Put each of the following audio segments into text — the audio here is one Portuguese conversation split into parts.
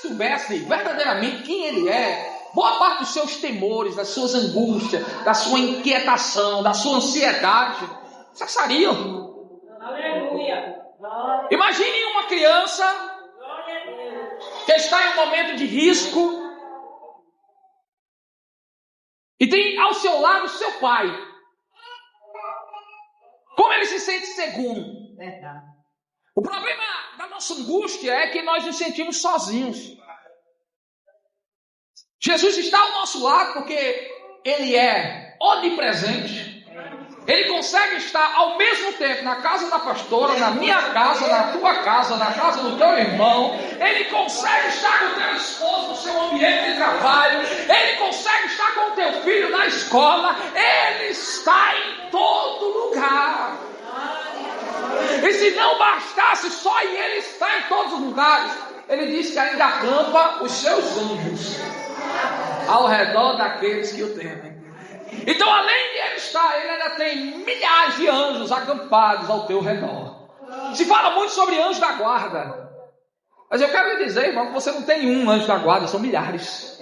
soubesse verdadeiramente quem ele é, boa parte dos seus temores, das suas angústias, da sua inquietação, da sua ansiedade, cessariam. Aleluia. Imagine uma criança que está em um momento de risco e tem ao seu lado o seu pai. Como ele se sente seguro? O problema da nossa angústia é que nós nos sentimos sozinhos. Jesus está ao nosso lado porque Ele é onipresente. Ele consegue estar ao mesmo tempo na casa da pastora, na minha casa, na tua casa, na casa do teu irmão. Ele consegue estar com o teu esposo no seu ambiente de trabalho. Ele consegue estar com o teu filho na escola. Ele está em todo lugar. E se não bastasse só Ele está em todos os lugares, Ele diz que ainda acampa os seus anjos ao redor daqueles que o temem. Então, além de Ele estar, Ele ainda tem milhares de anjos acampados ao teu redor. Se fala muito sobre anjo da guarda, mas eu quero lhe dizer, irmão, que você não tem um anjo da guarda, são milhares.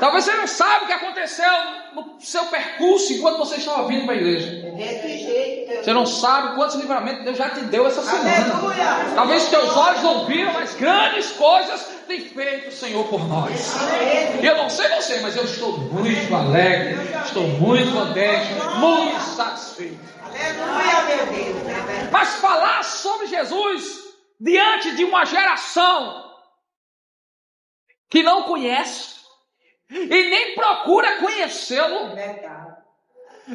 Talvez você não saiba o que aconteceu no seu percurso enquanto você estava vindo para a igreja. Você não sabe quantos livramentos Deus já te deu essa semana. Talvez os teus olhos não viram, mas grandes coisas tem feito o Senhor por nós. E eu não sei você, mas eu estou muito alegre, estou muito contente, muito satisfeito. Mas falar sobre Jesus diante de uma geração que não conhece e nem procura conhecê-lo,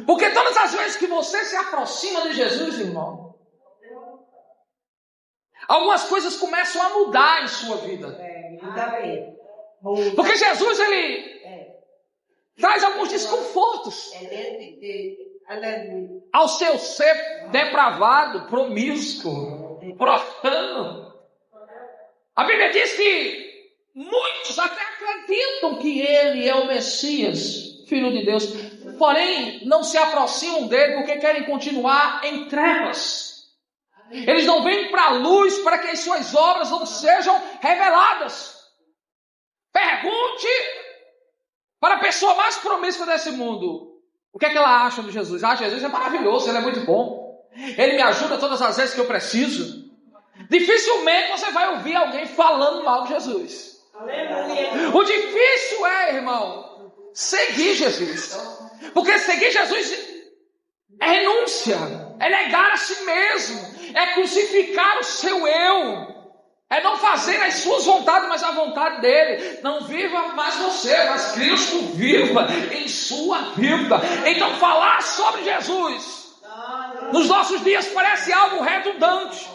porque todas as vezes que você se aproxima de Jesus, irmão, algumas coisas começam a mudar em sua vida. Porque Jesus, ele traz alguns desconfortos ao seu ser depravado, promíscuo, profano. A Bíblia diz que muitos até acreditam que ele é o Messias, Filho de Deus, porém não se aproximam dele porque querem continuar em trevas. Eles não vêm para a luz para que as suas obras não sejam reveladas. Pergunte para a pessoa mais promíscua desse mundo o que é que ela acha de Jesus. Jesus é maravilhoso, ele é muito bom, ele me ajuda todas as vezes que eu preciso. Dificilmente você vai ouvir alguém falando mal de Jesus. O difícil é, irmão, seguir Jesus. Porque seguir Jesus é renúncia, é negar a si mesmo, é crucificar o seu eu, é não fazer as suas vontades, mas a vontade dele. Não viva mais você, mas Cristo viva em sua vida. Então falar sobre Jesus nos nossos dias parece algo redundante.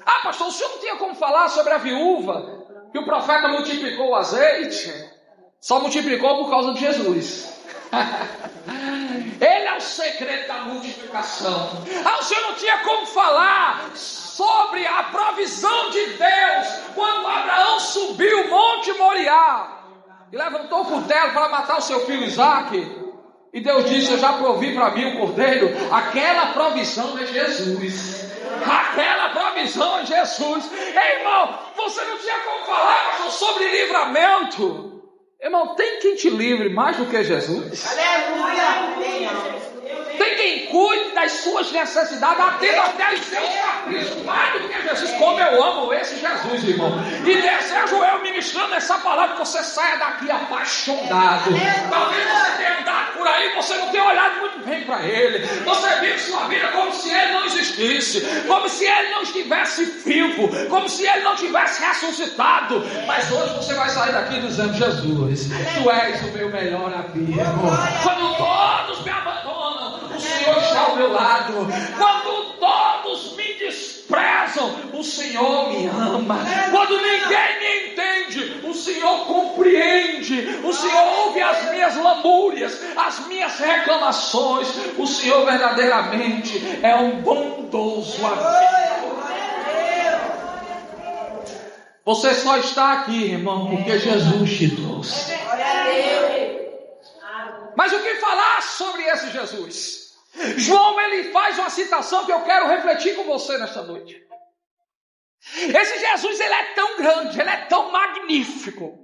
Ah, pastor, o senhor não tinha como falar sobre a viúva que o profeta multiplicou o azeite? Só multiplicou por causa de Jesus. Ele é o segredo da multiplicação. Ah, o senhor não tinha como falar sobre a provisão de Deus quando Abraão subiu o Monte Moriá e levantou o cutelo para matar o seu filho Isaque, e Deus disse: eu já provi para mim o cordeiro. Aquela provisão é Jesus. Aquela provisão é Jesus. Ei, irmão, você não tinha como falar sobre livramento. Irmão, tem quem te livre mais do que Jesus? Aleluia! Tem quem cuide das suas necessidades, atenda até os seus caprichos, mais do que Jesus. Como eu amo esse Jesus, irmão. E desejo eu ministrando essa palavra que você saia daqui apaixonado. Talvez você tenha andado por aí, você não tenha olhado muito bem para ele. Você vive sua vida como se ele não existisse, como se ele não estivesse vivo, como se ele não tivesse ressuscitado. Mas hoje você vai sair daqui dizendo: Jesus, tu és o meu melhor amigo. Quando todos me abandonam, o Senhor está ao meu lado. Quando todos me desprezam, o Senhor me ama. Quando ninguém me entende, o Senhor compreende. O Senhor ouve as minhas lamúrias, as minhas reclamações. O Senhor verdadeiramente é um bondoso amigo. Você só está aqui, irmão, porque Jesus te trouxe. Mas o que falar sobre esse Jesus? João, ele faz uma citação que eu quero refletir com você nesta noite. Esse Jesus, ele é tão grande, ele é tão magnífico.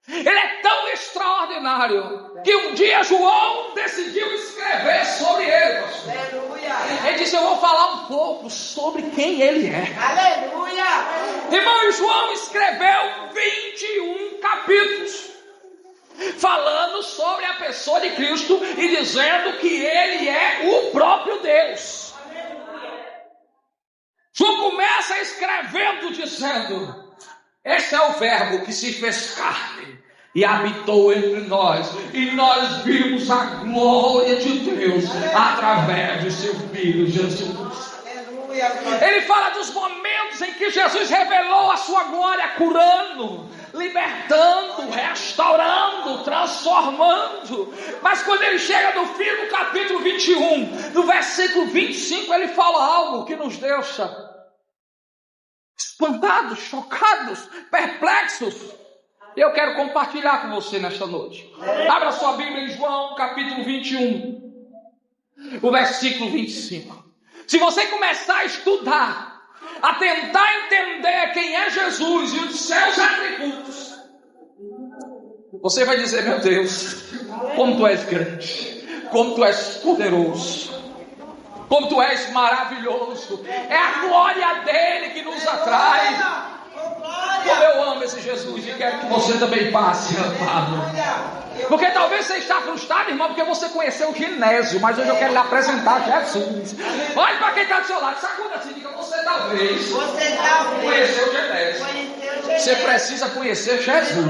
Ele é tão extraordinário que um dia João decidiu escrever sobre ele. Aleluia. Ele disse: eu vou falar um pouco sobre quem ele é. Aleluia. Irmão, e João escreveu 21 capítulos falando sobre a pessoa de Cristo e dizendo que ele é o próprio Deus. João começa escrevendo dizendo: esse é o verbo que se fez carne e habitou entre nós, e nós vimos a glória de Deus através de seu Filho Jesus. Ele fala dos momentos em que Jesus revelou a sua glória, curando, libertando, restaurando, transformando. Mas quando ele chega no fim do capítulo 21, no versículo 25, ele fala algo que nos deixa espantados, chocados, perplexos. Eu quero compartilhar com você nesta noite. Abra sua Bíblia em João capítulo 21, o versículo 25. Se você começar a estudar, a tentar entender quem é Jesus e os seus atributos, você vai dizer: meu Deus, como tu és grande, como tu és poderoso, como tu és maravilhoso. É a glória dele que nos atrai. Como eu amo esse Jesus e quero que você também passe, amado. Porque talvez você está frustrado, irmão, porque você conheceu o Genésio, mas hoje eu quero lhe apresentar Jesus. Olha para quem está do seu lado, sacuda assim, diga: você talvez conheceu o Genésio. Você precisa conhecer Jesus.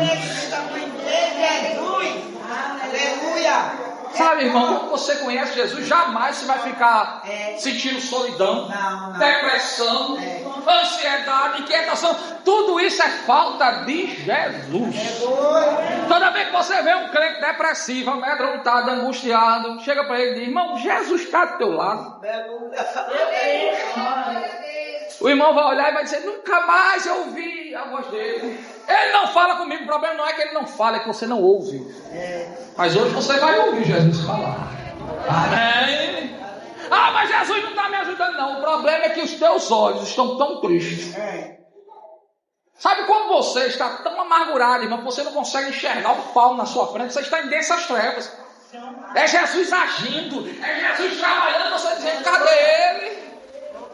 Aleluia. Sabe, irmão, quando você conhece Jesus, jamais você vai ficar sentindo solidão, depressão, ansiedade, inquietação. Tudo isso é falta de Jesus. Toda vez que você vê um crente depressivo, amedrontado, angustiado, chega para ele e diz: irmão, Jesus está do teu lado. O irmão vai olhar e vai dizer: nunca mais eu ouvi a voz dele. Ele não fala comigo. O problema não é que ele não fala, é que você não ouve. Mas hoje você vai ouvir Jesus falar. Amém. Ah, mas Jesus não está me ajudando, não. O problema é que os teus olhos estão tão tristes. Sabe quando você está tão amargurado, irmão, que você não consegue enxergar o pau na sua frente? Você está em densas trevas. É Jesus agindo, é Jesus trabalhando, você dizendo: cadê ele?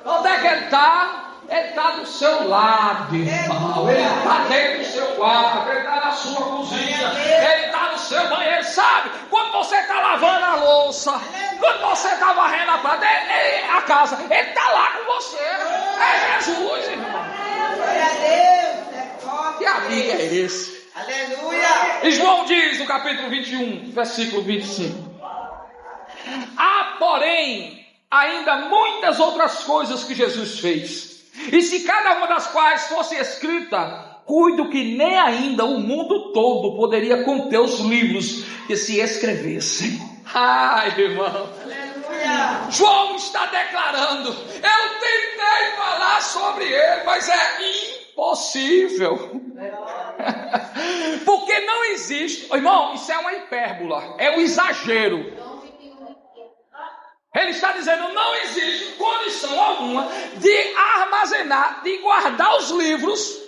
Onde é que ele está? Ele está do seu lado, irmão. Ele está dentro do seu quarto, ele está na sua cozinha, ele está no seu banheiro. Sabe, quando você está lavando a louça, quando você está varrendo a casa, ele está lá com você. É Jesus, irmão. Que amigo é esse? Aleluia. E João diz no capítulo 21, versículo 25: há, porém, ainda muitas outras coisas que Jesus fez, e se cada uma das quais fosse escrita, cuido que nem ainda o mundo todo poderia conter os livros que se escrevessem. Ai, irmão, João está declarando: eu tentei falar sobre ele, mas é impossível. Porque não existe, irmão, isso é uma hipérbola, é um exagero. Ele está dizendo: não existe condição alguma de armazenar, de guardar os livros,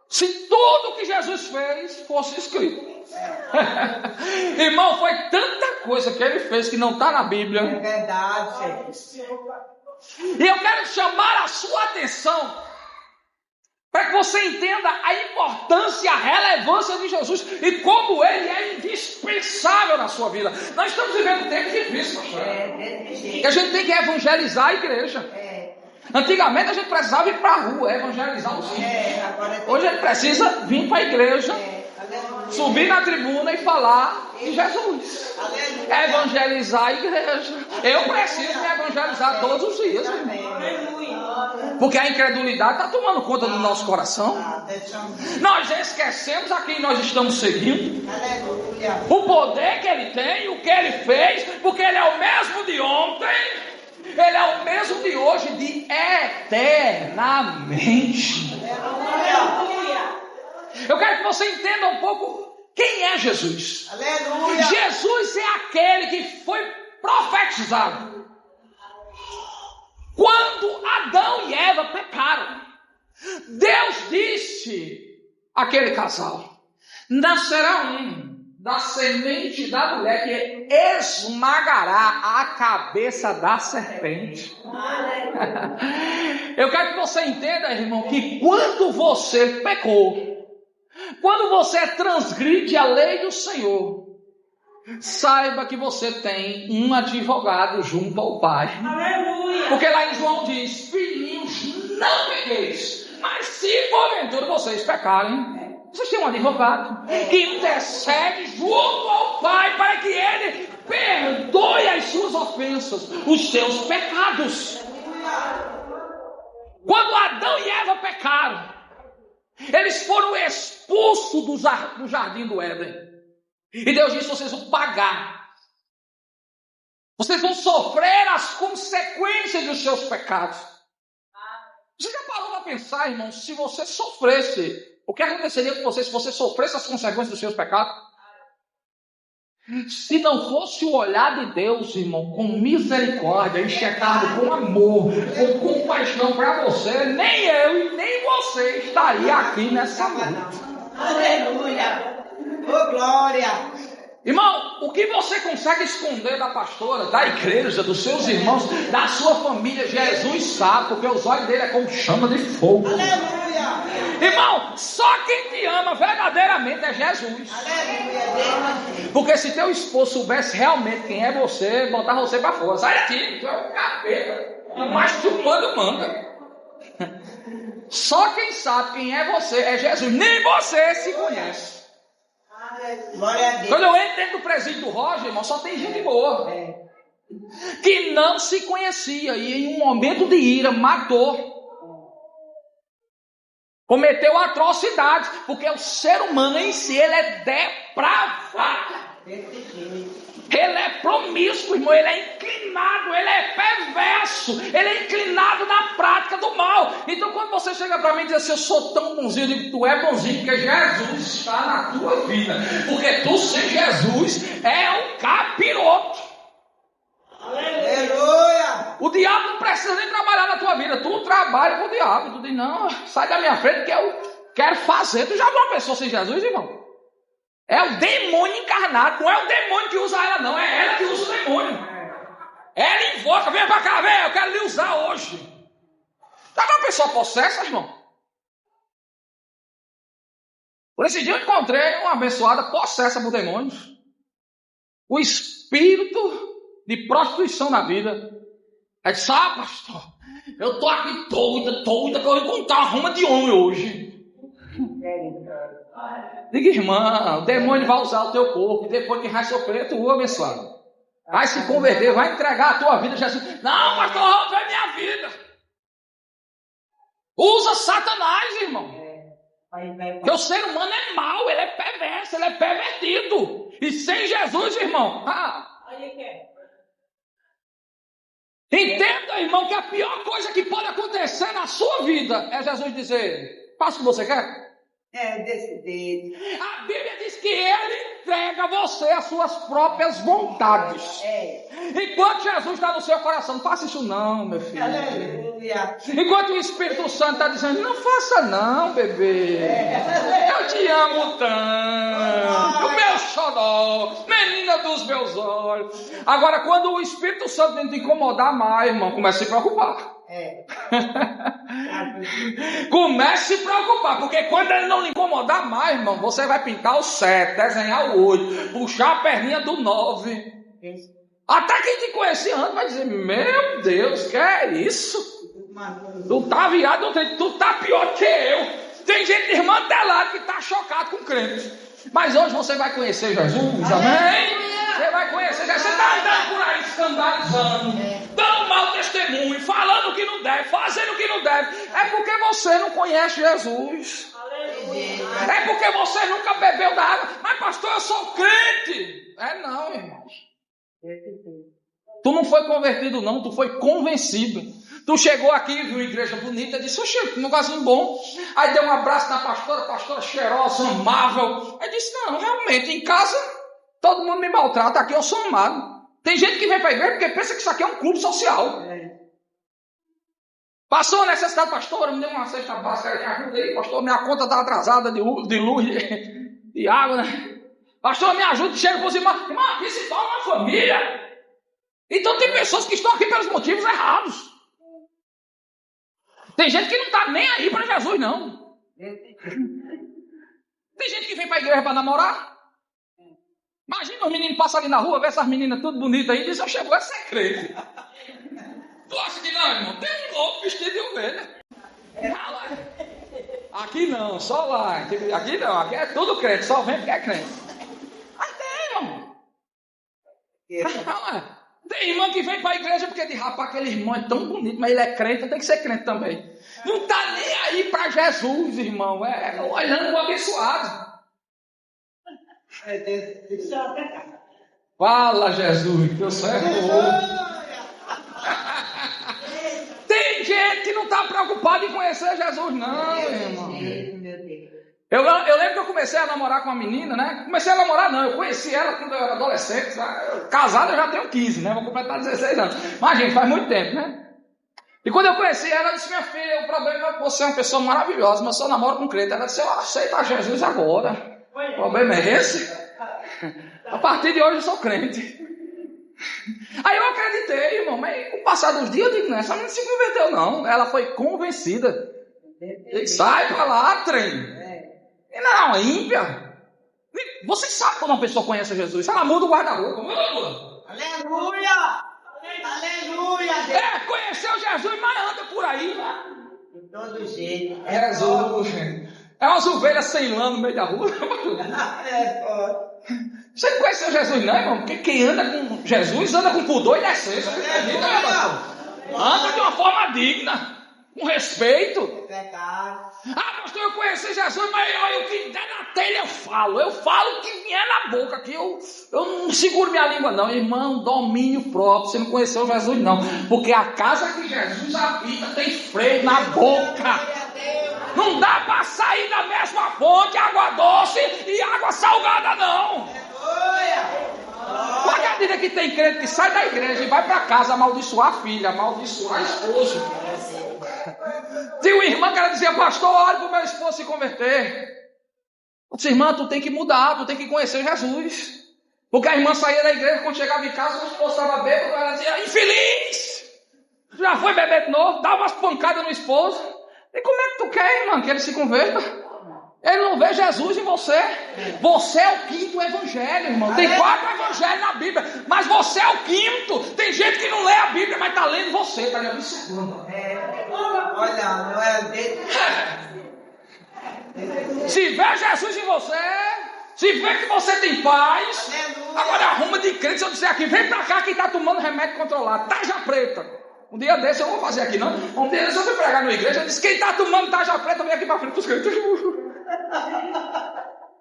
se tudo que Jesus fez fosse escrito. Irmão, foi tanta coisa que ele fez que não está na Bíblia. É verdade. E eu quero chamar a sua atenção para que você entenda a importância e a relevância de Jesus e como ele é indispensável na sua vida. Nós estamos vivendo um tempo difícil, pastor. E a gente tem que evangelizar a igreja. Antigamente a gente precisava ir para a rua evangelizar os filhos. Hoje a gente precisa vir para a igreja, subir na tribuna e falar de Jesus. Evangelizar a igreja. Eu preciso me evangelizar todos os dias, irmão. Porque a incredulidade está tomando conta do nosso coração. Nós esquecemos a quem nós estamos seguindo, o poder que ele tem, o que ele fez, porque ele é o mesmo de ontem, ele é o mesmo de hoje, de eternamente. Eu quero que você entenda um pouco quem é Jesus. Jesus é aquele que foi profetizado quando Adão e Eva pecaram. Deus disse aquele casal. Nascerá um da semente da mulher que esmagará a cabeça da serpente. Eu quero que você entenda, irmão, que quando você pecou, quando você transgride a lei do Senhor, saiba que você tem um advogado junto ao Pai. Aleluia. Porque lá em João diz: filhinhos, não pequeis, mas se porventura vocês pecarem, vocês têm um advogado que intercede junto ao Pai para que Ele perdoe as suas ofensas, os seus pecados. Quando Adão e Eva pecaram, eles foram expulsos do jardim do Éden. E Deus disse: vocês vão pagar. Vocês vão sofrer as consequências dos seus pecados. Você já parou para pensar, irmão, se você sofresse, o que aconteceria com você se você sofresse as consequências dos seus pecados? Se não fosse o olhar de Deus, irmão, com misericórdia, enxergado com amor, com compaixão para você, nem eu e nem você estaria aqui nessa noite. Aleluia. Oh, glória. Irmão, o que você consegue esconder da pastora, da igreja, dos seus irmãos, da sua família, Jesus sabe, porque os olhos dele é como chama de fogo. Aleluia. Irmão, só quem te ama verdadeiramente é Jesus. Aleluia. Porque se teu esposo soubesse realmente quem é você, botava você para fora. Sai daqui, tu é um capeta, mas tu quando manda. Só quem sabe quem é você é Jesus, nem você se conhece. Glória a Deus. Quando eu entro dentro do presídio do Roger, irmão, só tem gente boa. Que não se conhecia e em um momento de ira matou. Cometeu atrocidades, porque o ser humano em si, ele é depravado. Ele é promíscuo, irmão, ele é inclinado, ele é perverso, ele é inclinado na prática do mal. Então quando você chega para mim e diz assim: eu sou tão bonzinho, eu digo: tu é bonzinho porque Jesus está na tua vida. Porque tu sem Jesus é um capiroto. Aleluia. O diabo não precisa nem trabalhar na tua vida, tu trabalha com o diabo. Tu diz: não, sai da minha frente que eu quero fazer. Tu já viu uma pessoa sem Jesus, irmão? É o demônio encarnado, não é o demônio que usa ela, não, é ela que usa o demônio. Ela invoca: vem pra cá, vem, eu quero lhe usar hoje. Já viu uma pessoa possessa, irmão? Por esse dia eu encontrei uma abençoada possessa por demônios. O espírito de prostituição na vida. Aí disse: ah, pastor, eu tô aqui doida, que eu vou encontrar uma ruma de homem hoje. Diga: irmã, o demônio vai usar o teu corpo, depois que vai sofrer, tu abençoado. Vai se converter, vai entregar a tua vida a Jesus. Não, pastor, rompe a minha vida. Usa Satanás, irmão. Porque o ser humano é mau, ele é perverso, ele é pervertido. E sem Jesus, irmão, entenda, irmão, que a pior coisa que pode acontecer na sua vida é Jesus dizer: faça o que você quer. Desse dedo. A Bíblia diz que Ele entrega a você as suas próprias vontades. Enquanto Jesus está no seu coração: não faça isso não, meu filho. Aleluia. Enquanto o Espírito Santo está dizendo: não faça não, bebê. Eu te amo tanto. O meu xodó, menina dos meus olhos. Agora, quando o Espírito Santo tenta incomodar mais, irmão, comece a se preocupar. Comece a se preocupar, porque quando ele não lhe incomodar mais, irmão, você vai pintar o 7, desenhar o 8, puxar a perninha do 9. Até quem te conhecia antes vai dizer: meu Deus, que é isso? Tu tá virado, tu tá pior que eu. Tem gente irmã telada que tá chocado com crente. Mas hoje você vai conhecer Jesus, amém? Você vai conhecer Jesus. Você está andando por aí escandalizando, dando mau testemunho, falando o que não deve, fazendo o que não deve. É porque você não conhece Jesus. É porque você nunca bebeu da água. Mas pastor, eu sou crente. Não, irmãos. Tu não foi convertido não, tu foi convencido. Tu chegou aqui, viu uma igreja bonita, disse: oxe, um negocinho bom. Aí deu um abraço na pastora cheirosa, amável. Aí disse: não, realmente, em casa todo mundo me maltrata, aqui eu sou amado. Tem gente que vem para a igreja porque pensa que isso aqui é um clube social. Passou a necessidade, pastor, me deu uma cesta básica, me ajuda aí, pastor, minha conta está atrasada de luz, de água, né? Pastor, me ajuda, chega para os irmãos. Irmão, aqui se torna uma família. Então tem pessoas que estão aqui pelos motivos errados. Tem gente que não está nem aí para Jesus, não. Tem gente que vem para a igreja para namorar. Imagina os meninos passam ali na rua, vê essas meninas tudo bonitas aí e diz, eu chego, essa é crente. Tu acha que não, irmão? Tem um louco vestido de ovelha. Aqui não, só lá. Aqui não, aqui é tudo crente, só vem porque é crente. Mas tem, irmão. Tem irmão que vem para a igreja porque diz, rapaz, aquele irmão é tão bonito, mas ele é crente, tem que ser crente também. Não está nem aí para Jesus, irmão. É olhando o abençoado. Fala, Jesus, teu servo. Tem gente que não está preocupada em conhecer Jesus, não, irmão. Eu lembro que eu comecei a namorar com uma menina, né? Comecei a namorar, não. Eu conheci ela quando eu era adolescente. Casado eu já tenho 15, né? Vou completar 16 anos. Mas, gente, faz muito tempo, né? E quando eu conheci ela, eu disse, minha filha, o problema é que você é uma pessoa maravilhosa, mas eu só namoro com crente. Ela disse, eu aceito Jesus agora. O problema é esse? A partir de hoje eu sou crente. Aí eu acreditei, irmão, mas com o passar dos dias eu digo, não, essa menina se converteu não. Ela foi convencida. Sai pra lá, trem. E não, ímpia. Você sabe quando uma pessoa conhece Jesus? Ela muda o guarda-roupa. Aleluia! Aleluia! É, conheceu Jesus, mas anda por aí. De todo jeito. Jesus. É umas ovelhas sem lã no meio da rua. Você não conheceu Jesus não, irmão? Porque quem anda com Jesus anda com pudor e decência. Anda de uma forma digna, com respeito. Ah, pastor, eu conheci Jesus, mas o que der na telha eu falo. Eu falo o que vier na boca, que eu não seguro minha língua não. Irmão, domínio próprio, você não conheceu Jesus não. Porque a casa que Jesus habita tem freio na boca. Não dá para sair da mesma fonte, água doce e água salgada não. Pode dizer que tem crente que sai da igreja e vai para casa amaldiçoar a filha, amaldiçoar a esposa. Tinha uma irmã que ela dizia, pastor, olha para o meu esposo se converter. Eu disse, irmã, tu tem que mudar, tu tem que conhecer Jesus. Porque a irmã saía da igreja, quando chegava em casa, o esposo estava bêbado, ela dizia, infeliz! Já foi beber de novo, dava umas pancadas no esposo. E como é que tu quer, irmã, que ele se converta? Ele não vê Jesus em você. Você é o quinto evangelho, irmão. Tem 4 evangelhos na Bíblia, mas você é o quinto. Tem gente que não lê a Bíblia, mas está lendo você, está lhe observando. Olha, não é dele. Se vê Jesus em você, se vê que você tem paz. Agora arruma de crente, se eu disser aqui, vem pra cá que está tomando remédio controlado, taja preta. Um dia desse eu vou fazer aqui, não. Um dia desse eu fui pregar na igreja, eu disse, quem está tomando taja preta, vem aqui pra frente dos crentes.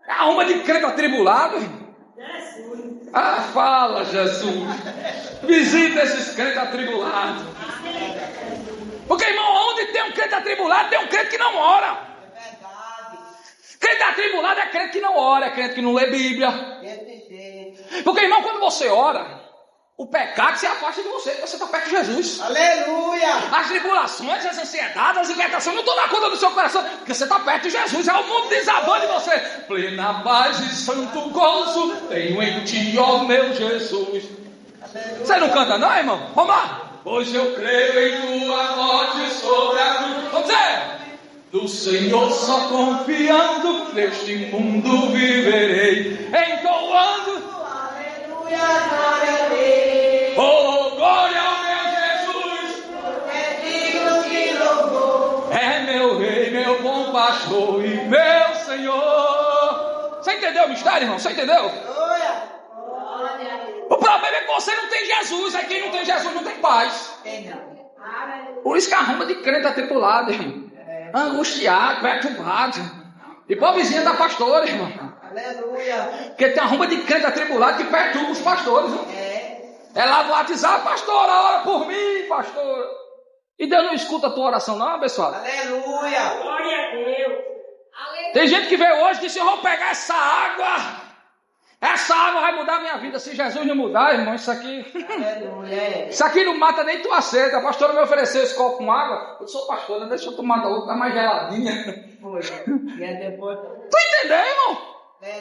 Arruma de crente atribulado. Ah, fala, Jesus. Visita esses crentes atribulados. Porque, irmão, onde tem um crente atribulado, tem um crente que não ora. Crente atribulado é crente que não ora, é crente que não lê Bíblia. Porque, irmão, quando você ora, o pecado se afasta de você, você está perto de Jesus. Aleluia! As tribulações, as ansiedades, as inquietações não estão na conta do seu coração, porque você está perto de Jesus. É o mundo desabando de você. Plena paz e santo gozo tenho em ti, ó meu Jesus. Você não canta não, irmão? Vamos lá. Pois eu creio em tua morte sobre a cruz. Vamos dizer. Do Senhor só confiando, neste mundo viverei, entoando. Aleluia, glória a Deus. Oh, glória ao meu Jesus. É digno de louvor. É meu rei, meu bom pastor e meu Senhor. Você entendeu o mistério, irmão? Você entendeu? O problema é que você não tem Jesus. Aí quem não tem Jesus não tem paz. Por isso que arruma de crente atribulado, irmão. Angustiado, perturbado. E pobrezinha da pastora, irmão. Aleluia. Porque tem arruma de crente atribulado que perturba os pastores. É lá no WhatsApp, pastora, ora por mim, pastor. E Deus não escuta a tua oração, não, abençoado. Aleluia. Glória a Deus. Tem gente que veio hoje e disse, eu vou pegar essa água Essa água vai mudar a minha vida. Se Jesus não mudar, irmão, isso aqui... Aleluia. Isso aqui não mata nem tua sede. A pastora me ofereceu esse copo com água. Eu sou pastora, deixa eu tomar da outra, tá mais geladinha. Foi. E aí depois... Tu entendeu, irmão?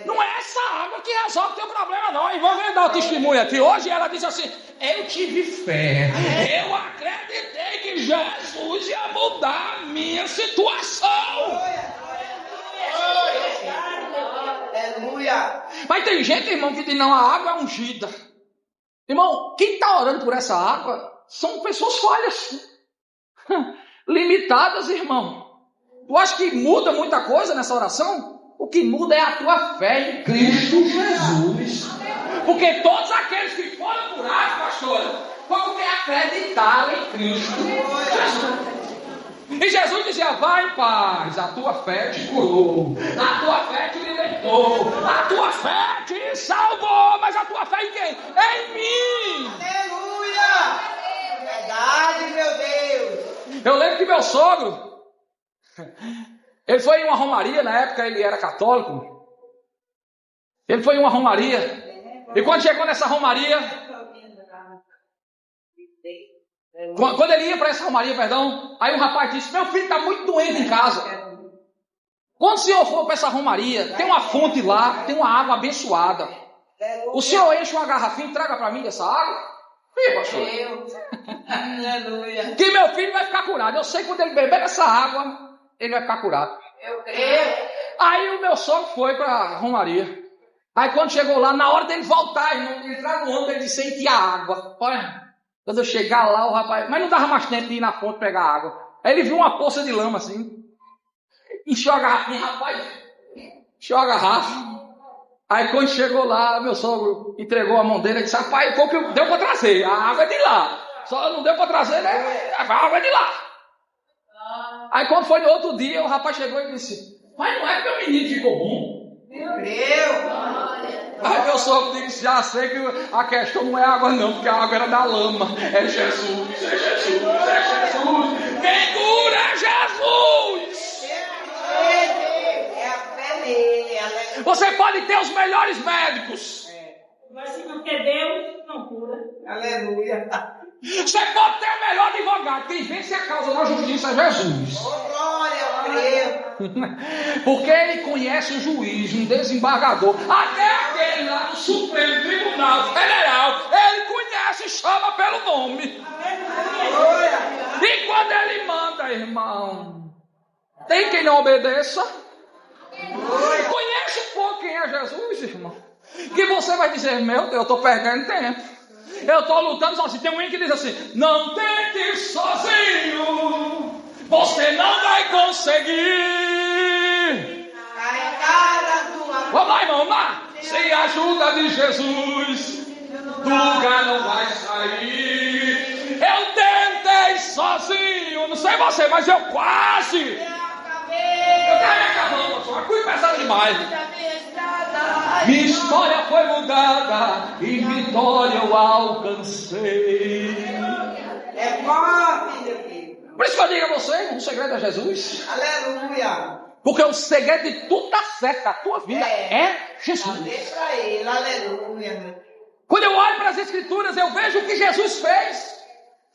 Não é essa água que resolve o teu problema, não. Irmão, vem dar o testemunho aqui. Hoje ela disse assim: eu tive fé, eu acreditei que Jesus ia mudar a minha situação. Aleluia. Mas tem gente, irmão, que diz: não, a água é ungida. Irmão, quem está orando por essa água são pessoas falhas, limitadas, irmão. Tu acha que muda muita coisa nessa oração? O que muda é a tua fé em Cristo Jesus. Porque todos aqueles que foram curados, pastor, foi porque acreditaram em Cristo Jesus. E Jesus dizia: vai em paz, a tua fé te curou, a tua fé te libertou, a tua fé te salvou. Mas a tua fé em quem? Em mim. Aleluia. Verdade, meu Deus. Eu lembro que meu sogro, ele foi em uma romaria, na época ele era católico. Ele foi em uma romaria. E quando chegou nessa romaria, quando ele ia para essa romaria, perdão, aí o rapaz disse: meu filho está muito doente em casa. Quando o senhor for para essa romaria, tem uma fonte lá, tem uma água abençoada. O senhor enche uma garrafinha e traga para mim dessa água? Ih, pastor. Aleluia. Que meu filho vai ficar curado. Eu sei que quando ele beber essa água, ele vai ficar curado. Eu creio. Aí o meu sogro foi para a romaria. Aí quando chegou lá, na hora dele voltar, ele entrar no ônibus, ele disse: sente a água. Olha, quando eu chegar lá, o rapaz... Mas não dava mais tempo de ir na fonte pegar água. Aí ele viu uma poça de lama assim. Encheu a garrafinha, rapaz. Encheu a garrafa. Aí quando chegou lá, meu sogro entregou a mão dele e disse: rapaz, foi o que deu para trazer. A água é de lá. Só não deu para trazer, né? A água é de lá. Aí quando foi no outro dia, o rapaz chegou e disse: mas não é que o menino ficou bom? Eu creio. Aí meu sogro disse: já sei que a questão não é água não, porque a água era da lama. É Jesus, é Jesus, é Jesus. Quem cura é Jesus. É a fé dele. Aleluia. Você pode ter os melhores médicos. Mas se não quer Deus, não cura. Aleluia. Você pode ter o melhor advogado. Quem vence a causa da justiça é Jesus. Oh, glória, eu creio. Porque ele conhece o juiz, um desembargador, até aquele lá do Supremo Tribunal Federal. Ele conhece e chama pelo nome. Glória. E quando ele manda, irmão, tem quem não obedeça. Conhece um pouco quem é Jesus, irmão, que você vai dizer: meu Deus, eu estou perdendo tempo. Eu estou lutando sozinho. Tem um hino que diz assim: não tente sozinho, você não vai conseguir. Carregada tua. Vamos lá, irmão, vamos lá. Sem a ajuda de Jesus, do lugar não vai sair. Eu tentei sozinho, não sei você, mas eu quase. Eu estava acabando, só fui pesado demais. Minha história foi mudada e vitória eu alcancei. É forte, meu filho. Por isso que eu digo a você, irmão, o segredo é Jesus. Aleluia. Porque o segredo de tudo dar certo da tua vida é Jesus. Deixa ele, aleluia. Quando eu olho para as Escrituras, eu vejo o que Jesus fez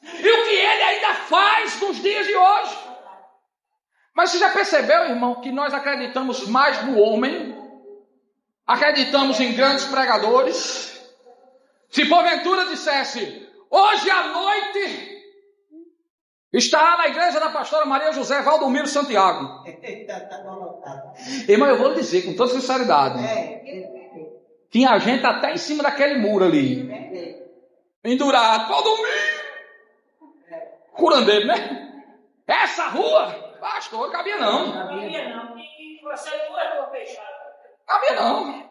e o que Ele ainda faz nos dias de hoje. Mas você já percebeu, irmão, que nós acreditamos mais no homem? Acreditamos em grandes pregadores? Se porventura dissesse: hoje à noite estará na igreja da pastora Maria José Valdomiro Santiago. Tá colocado. Irmão, eu vou lhe dizer com toda sinceridade, tinha gente até em cima daquele muro ali, pendurado. Valdomiro, curandeiro, né? Essa rua, pastor, cabia não. Não queria não. E você não vou fechar. Cabia não.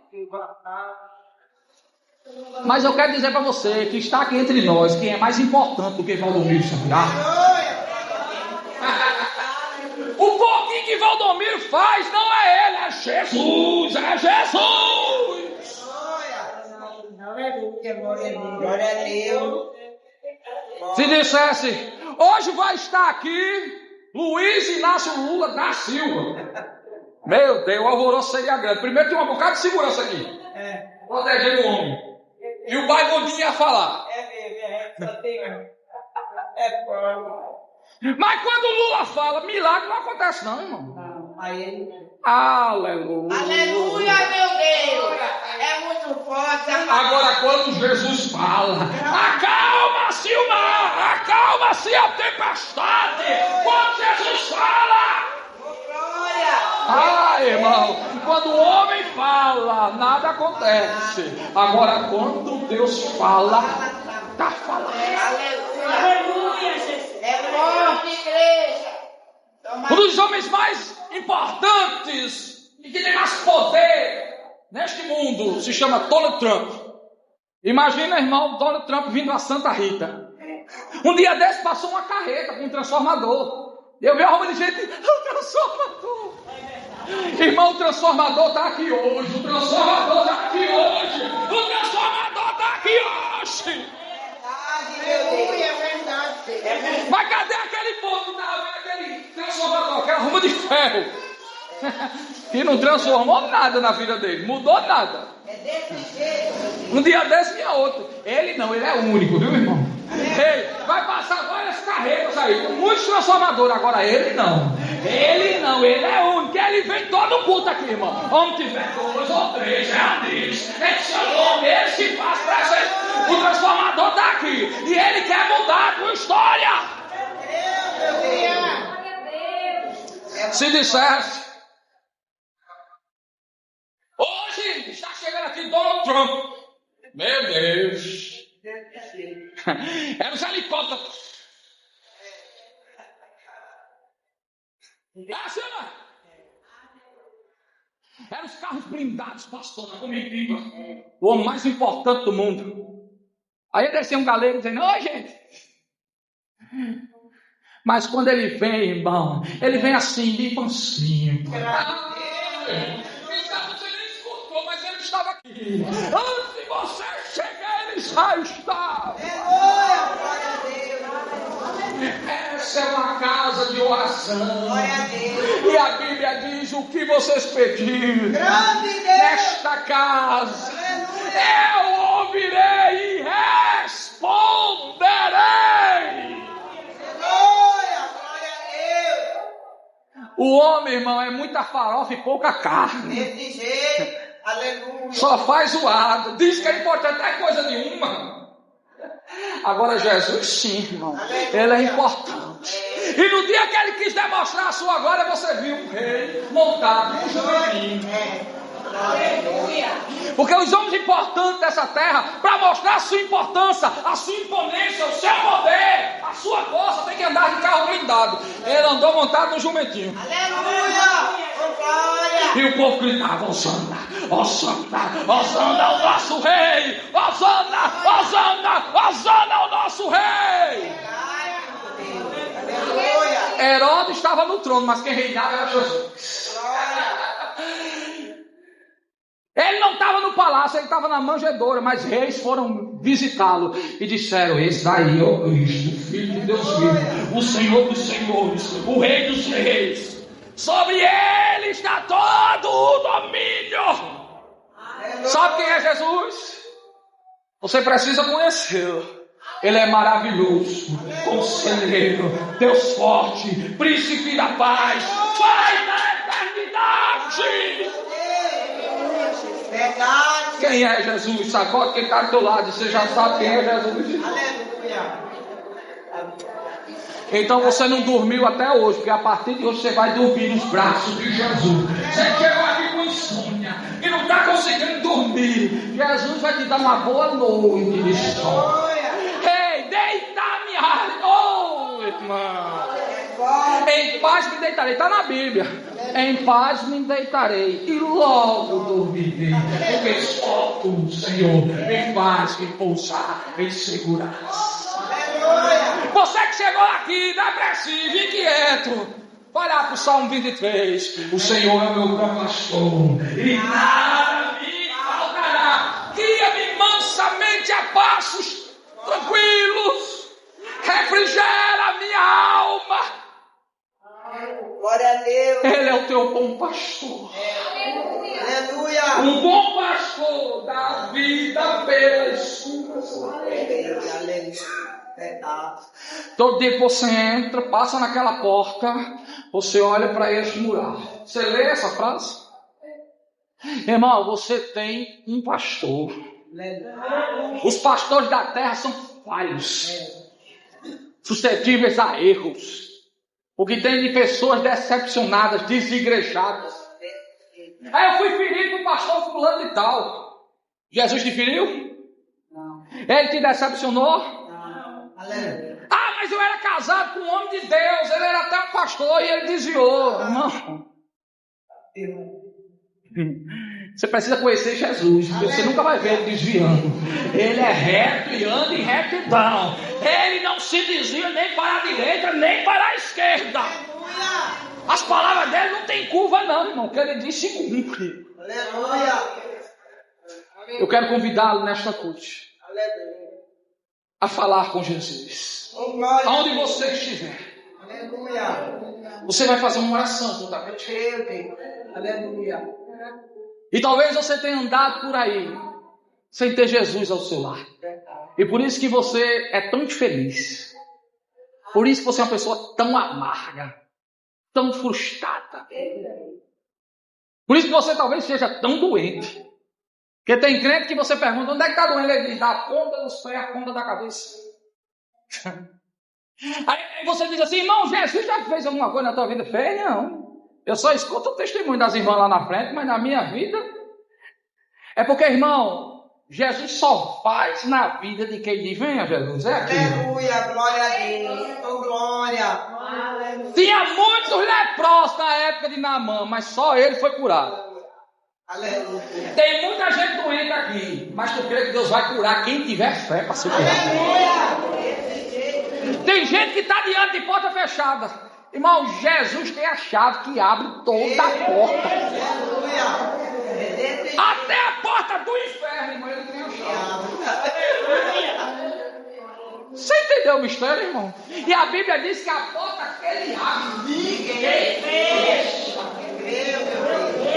Mas eu quero dizer para você que está aqui entre nós, quem é mais importante do que Valdomiro Santiago. O pouquinho que Valdomiro faz não é ele, é Jesus, é Jesus. Glória a Deus. Se dissesse: hoje vai estar aqui Luiz Inácio Lula da Silva, meu Deus, o alvoroço seria grande. Primeiro tem um bocado de segurança aqui. protegendo o homem. E o pai Godinho ia falar. É mesmo, só tem. É pão. Mas quando o Lula fala, milagre não acontece não, irmão. Não, aí ele. Aleluia. Aleluia, meu Deus! É muito forte. Agora quando Jesus fala, acalma-se o mar, acalma-se a tempestade. Quando Jesus fala, Glória! irmão, quando o homem fala, nada acontece. Agora quando Deus fala, está falando. Aleluia! Aleluia, Jesus. É forte, igreja! Um dos homens mais importantes e que tem mais poder neste mundo se chama Donald Trump. Imagina, irmão, Donald Trump vindo a Santa Rita. Um dia desse passou uma carreta com um transformador. Eu vi a roupa de gente, o transformador. Irmão, o transformador está aqui hoje. O transformador está aqui hoje. O transformador está aqui hoje. Aleluia, é verdade. Mas cadê aquele povo que estava vendo aquele transformador, aquela ruma de ferro? Que não transformou nada na vida dele, mudou nada. É desse jeito. Um dia desse vinha outro. Ele não, ele é único, viu, irmão? Ei, vai passar várias carretas aí, com muitos transformadores. Agora ele não. Ele não, ele é único. Ele vem todo culto aqui, irmão. Onde tiver 2 ou 3 reunidos, ele chamou, ele se faz presente. O transformador está aqui. E ele quer mudar a tua história. Se dissesse, hoje está chegando aqui Donald Trump. Meu Deus. Era os helicópteros. É assim, não é? Eram os carros blindados, pastor, na comitiva. O homem mais importante do mundo. Aí descia um galego dizendo, oi, gente. Mas quando ele vem, irmão, ele vem assim, bem mansinho. Você nem escutou, mas ele estava aqui. Antes de você chegar, ele já estava. Essa é uma casa de oração. E a Bíblia diz o que vocês pediram nesta casa. Eu ouvirei e responderei. O homem, irmão, é muita farofa e pouca carne. Desse jeito, aleluia. Só faz zoado. Diz que é importante, é coisa nenhuma. Agora Jesus sim, irmão. Ele é importante. E no dia que ele quis demonstrar a sua glória, você viu um rei montado num jumentinho. Porque os homens importantes dessa terra, para mostrar a sua importância, a sua imponência, o seu poder, a sua força, tem que andar de carro blindado. Ele andou montado no jumentinho. Aleluia! Glória! E o povo gritava, Osana, Osana, Osana ao nosso rei, Osana, Osana, Osana ao nosso rei. Aleluia! Herodes estava no trono, mas quem reinava era Jesus. Glória! Ele não estava no palácio, ele estava na manjedoura, mas reis foram visitá-lo e disseram, esse daí é o Cristo, o Filho de Deus vivo, o Senhor dos senhores, o Rei dos reis. Sobre ele está todo o domínio. Sabe quem é Jesus? Você precisa conhecê-lo. Ele é maravilhoso, conselheiro, Deus forte, príncipe da paz, Pai da eternidade. Verdade! Quem é Jesus? Sacode quem está do teu lado, você já sabe quem é Jesus. Aleluia! Então você não dormiu até hoje, porque a partir de hoje você vai dormir nos braços de Jesus. Você chegou aqui com insônia e não está conseguindo dormir. Jesus vai te dar uma boa noite de sono. Ei, deita minha alma, irmão. Em paz me deitarei, está na Bíblia. Em paz me deitarei e logo dormirei, porque só tu, Senhor, me faz repousar em segurança. Você que chegou aqui depressivo, inquieto, vai lá para o Salmo 23. O Senhor é o meu bom pastor e nada me faltará. Guia-me mansamente a passos tranquilos, refrigera a minha alma. Glória a Deus. Ele é o teu bom pastor. Aleluia. Um bom pastor dá vida pelas suas ovelhas. Todo dia que você entra, passa naquela porta, você olha para este mural. Você lê essa frase? Irmão, você tem um pastor. Os pastores da terra são falhos, suscetíveis a erros. O que tem de pessoas decepcionadas, desigrejadas. Aí eu fui ferido com o pastor fulano e tal. Jesus te feriu? Não. Ele te decepcionou? Não. Aleluia. Ah, mas eu era casado com um homem de Deus. Ele era até um pastor e ele desviou. Irmão, você precisa conhecer Jesus, porque você nunca vai ver ele desviando. Ele é reto e anda em retidão. Ele não se desvia nem para a direita, nem para a esquerda. As palavras dele não tem curva não, irmão. O que ele disse se cumpre. Aleluia. Eu quero convidá-lo nesta noite Aleluia. a falar com Jesus. Aonde você estiver. Aleluia. Você vai fazer uma oração juntamente. Aleluia. E talvez você tenha andado por aí sem ter Jesus ao seu lado. E por isso que você é tão infeliz. Por isso que você é uma pessoa tão amarga, tão frustrada. Por isso que você talvez seja tão doente. Porque tem crente que você pergunta, onde é que está doendo? Ele diz, da ponta dos pés à ponta da cabeça. Aí você diz assim, irmão, Jesus já fez alguma coisa na tua vida? Fez? Não. Eu só escuto o testemunho das irmãs lá na frente, mas na minha vida... É porque, irmão, Jesus só faz na vida de quem diz, venha Jesus, é aqui. Aleluia, glória a Deus. Oh, glória. Tinha muitos leprosos na época de Naamã, mas só ele foi curado. Aleluia. Tem muita gente doente aqui, mas tu crê que Deus vai curar quem tiver fé para ser curado. Tem gente que está diante de porta fechada. Irmão, Jesus tem a chave que abre toda a porta. Até a porta do inferno, irmão, ele tem a chave. Você entendeu o mistério, irmão? E a Bíblia diz que a porta que ele abre, ninguém fecha.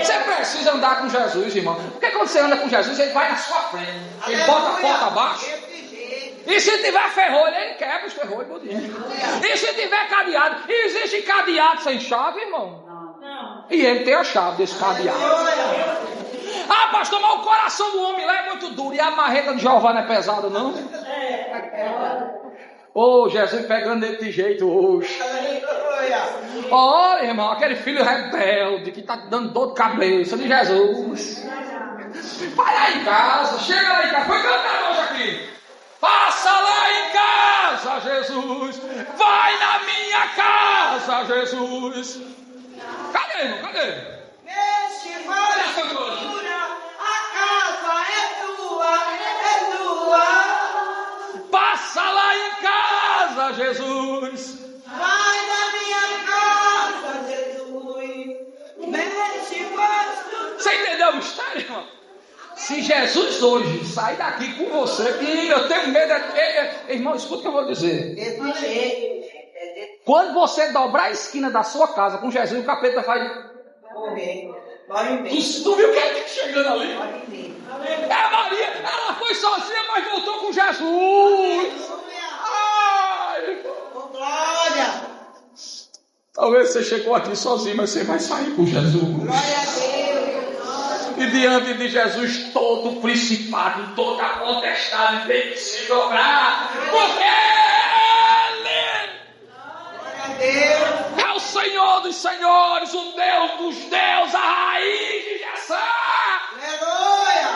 Você precisa andar com Jesus, irmão. Porque quando você anda com Jesus, ele vai na sua frente. Ele bota a porta abaixo. E se tiver ferrolho, ele quebra os ferrolhos, budinho. E se tiver cadeado, existe cadeado sem chave, irmão? Não. E ele tem a chave desse cadeado. Ah, pastor, mas o coração do homem lá é muito duro. E a marreta de Jeová não é pesada, não? Ô, Jesus pegando desse jeito hoje. Olha, irmão, aquele filho rebelde que está dando dor de cabeça de Jesus. Vai lá em casa, chega lá em casa. Foi cantar hoje aqui. Passa lá em casa, Jesus. Vai na minha casa, Jesus. Cadê, irmão? Cadê? Neste vale escura, a casa é tua. Passa lá em casa, Jesus. Vai na minha casa, Jesus. Neste vale. Você entendeu o mistério, irmão? Se Jesus hoje sair daqui com você, que eu tenho medo, irmão, escuta o que eu vou dizer. Quando você dobrar a esquina da sua casa com Jesus, o capeta vai Morrer. Tu viu quem está chegando ali? É Maria, ela foi sozinha, mas voltou com Jesus. Ai, Glória. talvez você chegou aqui sozinho, mas você vai sair com Jesus. Glória a Deus. E diante de Jesus, todo principado, toda potestade tem que se dobrar. Porque Ele Glória a Deus. é o Senhor dos senhores, o Deus dos deuses, a raiz de Jessé. Aleluia.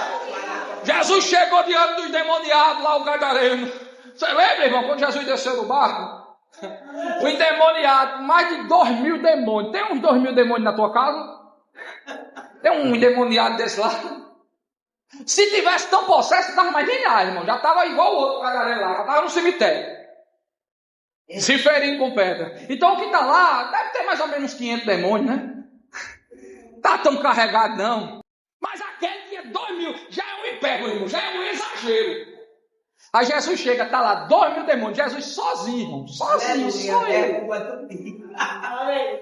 Jesus chegou diante dos demoniados lá, o gadareno. Você lembra, irmão, quando Jesus desceu do barco? O endemoniado, mais de 2.000 demônios. Tem uns 2.000 demônios na tua casa? Tem um endemoniado desse lá? Se tivesse tão possesso, estava mais genial, irmão. Já estava igual o outro gadareno lá, já estava no cemitério. Se ferindo com pedra. Então o que está lá, deve ter mais ou menos 500 demônios, né? Está tão carregado, não. Mas aquele tinha 2.000, já é um império, irmão, já é um exagero. Aí Jesus chega, está lá 2.000 demônios, Jesus sozinho, irmão, sozinho, só ele. Aleluia.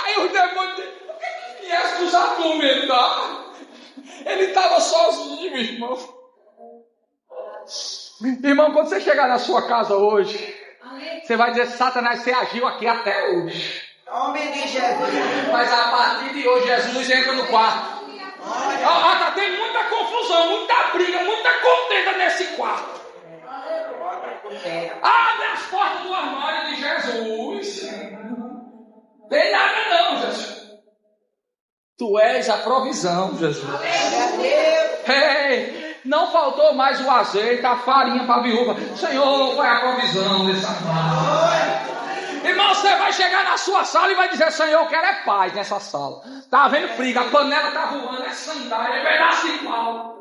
Aí os demônios dizem, por que tu vieste dos a atormentar. Ele estava sozinho, irmão. Irmão, quando você chegar na sua casa hoje, você vai dizer, Satanás, você agiu aqui até hoje. Nome de Jesus. Mas a partir de hoje, Jesus entra no quarto. Tem muita confusão, muita briga, muita contenda nesse quarto. Abre as portas do armário de Jesus. Tem nada não, Jesus. Tu és a provisão, Jesus. Ei, não faltou mais o azeite, a farinha para a viúva. Senhor, qual é a provisão dessa casa? Irmão, você vai chegar na sua sala e vai dizer, Senhor, eu quero é paz nessa sala. Tá havendo briga, a panela tá voando, é sandália, é pedaço de pau.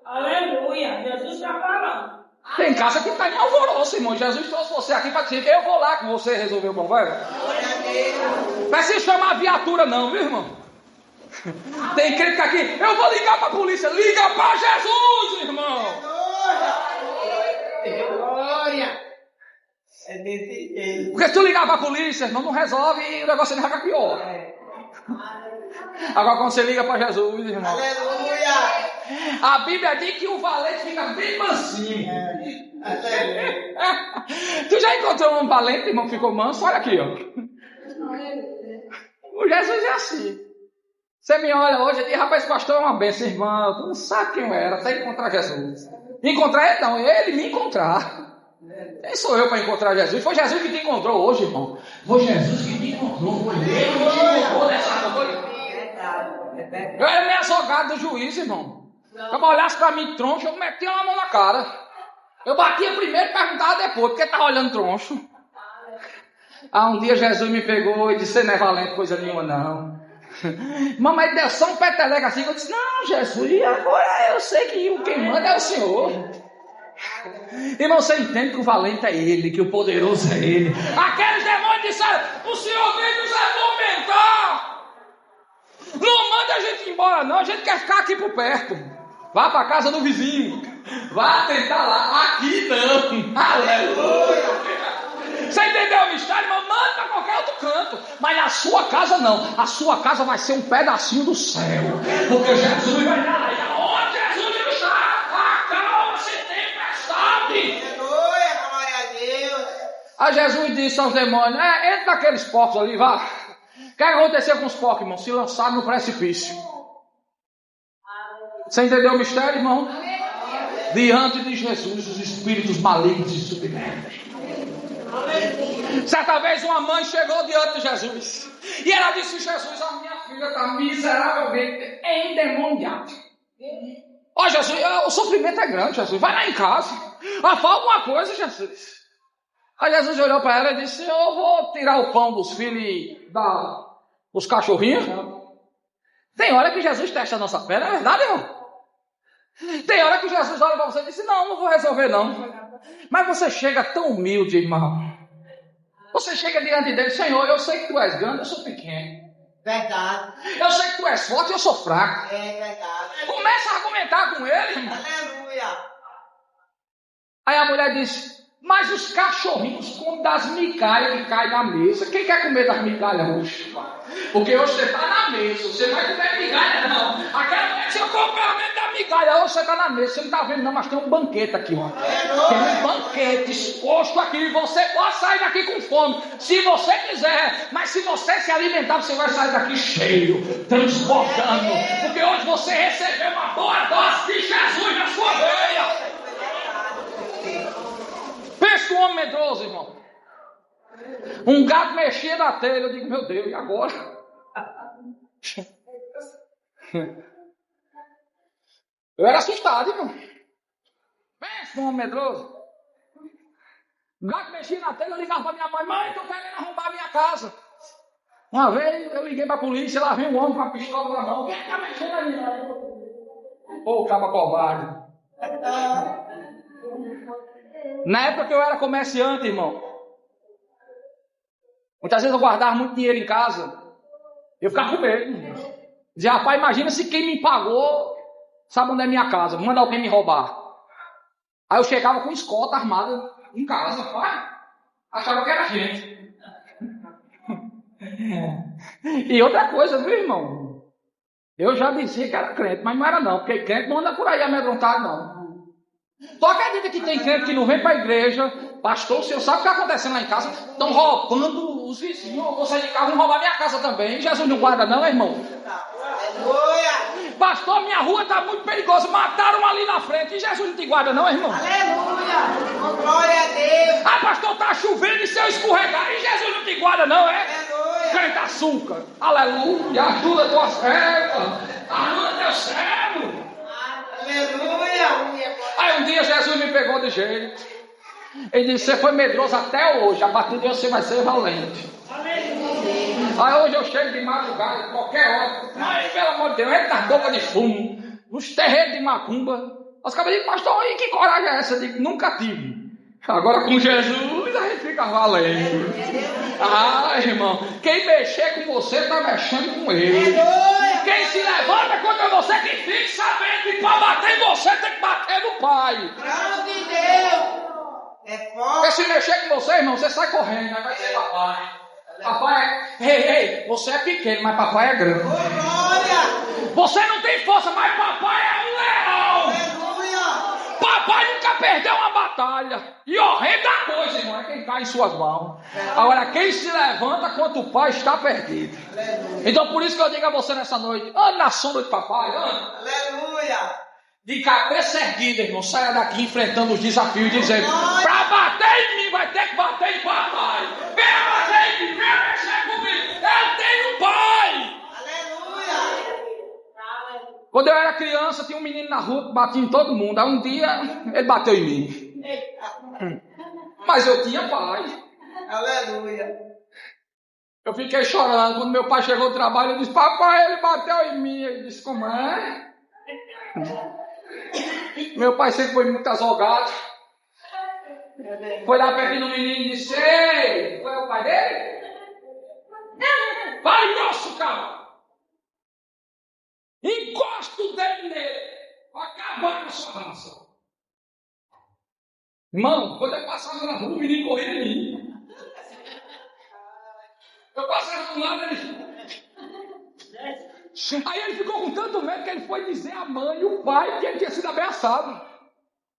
Aleluia, Jesus está falando. Tem casa que está em alvoroço, irmão. Jesus trouxe você aqui para dizer que eu vou lá com você resolver o problema. Não precisa chamar a viatura não, viu, irmão? Tem crente que aqui, eu vou ligar para a polícia. Liga para Jesus, irmão. Glória. É desse jeito. Porque se tu ligar para a polícia, irmão, não resolve e o negócio ainda vai ficar pior. Agora quando você liga para Jesus, irmão. Aleluia. A Bíblia diz que o valente fica bem mansinho. Tu já encontrou um valente, irmão, que ficou manso? Olha aqui, ó. O Jesus é assim. Você me olha hoje e diz, rapaz, esse pastor é uma bênção, irmão. Tu não sabe quem eu era, tem que encontrar Jesus. Encontrar ele não, ele me encontrar. Quem sou eu para encontrar Jesus? Foi Jesus que te encontrou hoje, irmão. Foi Jesus que te encontrou. Foi ele que te encontrou nessa noite. Eu era meio azogado do juiz, irmão. Se eu olhasse para mim troncho, eu metia uma mão na cara. Eu batia primeiro e perguntava depois, porque estava olhando troncho. Um dia Jesus me pegou e disse, você não é valente coisa nenhuma, não. Mamãe deu só um peteleco assim, eu disse, não, Jesus, e agora eu sei que quem manda é o Senhor. Irmão, você entende que o valente é Ele, que o poderoso é Ele. Aqueles demônios disseram, o Senhor veio nos atormentar. Não manda a gente embora não, a gente quer ficar aqui por perto. Vá para a casa do vizinho. Vá tentar lá. Aqui não. Aleluia. Você entendeu o mistério, irmão? Manda para qualquer outro canto. Mas na sua casa não. A sua casa vai ser um pedacinho do céu. Porque Jesus vai dar aí. Onde Jesus está? Acalma-se, tempestade. Aleluia, glória a Deus. Aí Jesus disse aos demônios, entra naqueles porcos ali, vá. O que aconteceu com os porcos, irmão? Se lançaram no precipício. Você entendeu o mistério, irmão? Diante de Jesus, os espíritos malignos se submetem. Certa vez uma mãe chegou diante de Jesus e ela disse, Jesus, a minha filha está miseravelmente endemoniada. Ó Jesus, o sofrimento é grande, Jesus, vai lá em casa. Fala alguma coisa, Jesus. Aí Jesus olhou para ela e disse, eu vou tirar o pão dos filhos e dar os cachorrinhos. Tem hora que Jesus testa a nossa fé, não é verdade, irmão? Tem hora que Jesus olha para você e diz, não vou resolver não. Mas você chega tão humilde, irmão. Você chega diante dele, Senhor, eu sei que tu és grande, eu sou pequeno. Verdade. Eu sei que tu és forte, eu sou fraco. É verdade. Começa a argumentar com ele, irmão. Aleluia. Aí a mulher disse, mas os cachorrinhos comem das migalhas que caem na mesa. Quem quer comer das migalhas hoje? Porque hoje você está na mesa, você não vai comer migalha não. Aquela mulher disse, eu como pelo menos da migalha. Hoje você está na mesa, você não está vendo não, mas tem um banquete aqui, ó. Tem um banquete exposto aqui. Você pode sair daqui com fome, se você quiser. Mas se você se alimentar, você vai sair daqui cheio, transportando. Porque hoje você recebeu uma boa dose de Jesus na sua veia. Pensa um homem medroso, irmão. Um gato mexia na telha. Eu digo, meu Deus, e agora? Eu era assustado, irmão. Pensa um homem medroso. Um gato mexia na telha. Eu ligava para minha mãe, mãe, estou querendo arrombar a minha casa. Uma vez eu liguei para a polícia. Lá vem um homem com a pistola na mão. Quem está mexendo ali? Pô, caba covarde. Na época que eu era comerciante, irmão, muitas vezes eu guardava muito dinheiro em casa. Eu ficava com medo. Dizia, rapaz, imagina se quem me pagou sabe onde é minha casa, manda alguém me roubar. Aí eu chegava com escolta armada em casa, pai. Achava que era gente. E outra coisa, viu, irmão? Eu já dizia que era crente, mas não era não, porque crente não anda por aí amedrontado, não. Tu acredita que tem crente que não vem para a igreja, pastor, o senhor sabe o que está acontecendo lá em casa? Estão roubando os vizinhos, eu vou sair de casa, vão roubar minha casa também. Jesus não guarda não, irmão? Aleluia! Pastor, minha rua está muito perigosa, mataram ali na frente, e Jesus não te guarda não, irmão? Aleluia! Glória a Deus! Ah, pastor, está chovendo e se eu escorregar, e Jesus não te guarda não, é? Aleluia! Crente açúcar, aleluia, ajuda tua serva, ajuda teu servo. Aleluia! Aí um dia Jesus me pegou de jeito. Ele disse, você foi medroso até hoje, a partir de hoje você vai ser valente. Aí hoje eu chego de madrugada, qualquer hora, mas pelo amor de Deus, entra nas bocas de fumo, nos terreiros de macumba. Os caras dizem, pastor, e que coragem é essa? Eu digo, nunca tive. Agora com Jesus a gente fica valente. Ah, irmão, quem mexer com você está mexendo com ele. Quem se levanta contra você, que fique sabendo que para bater em você tem que bater no Pai. Glória de Deus! É Porque forte! se mexer com você, irmão, você sai correndo, aí vai ser papai. Papai é... Ei, você é pequeno, mas papai é grande. Oh, glória! Você não tem força, mas papai é um leão. Aleluia! Papai nunca perdeu uma batalha. E horrenda coisa, irmão, é quem cai em suas mãos. Agora, quem se levanta contra o pai está perdido. Então, por isso que eu digo a você nessa noite, ande na sombra de papai, ande. Aleluia! De cabeça erguida, irmão, saia daqui enfrentando os desafios, dizendo, para bater em mim vai ter que bater em papai. Venha bater em mim, venha mexer comigo. Eu tenho um pai. Aleluia! Quando eu era criança, tinha um menino na rua que batia em todo mundo. Aí um dia, ele bateu em mim. Mas eu tinha pai. Aleluia! Eu fiquei chorando. Quando meu pai chegou do trabalho, eu disse, papai, ele bateu em mim. Ele disse, como é? Meu pai sempre foi muito azogado. Foi lá perto do menino e disse, ei, foi o pai dele? Vai, nosso cara! Encosta o dedo nele, para acabar com a sua raça. Irmão, quando eu passava na rua, o menino corria em mim. Eu passava do lado, ele... Aí ele ficou com tanto medo que ele foi dizer à mãe e o pai que ele tinha sido ameaçado.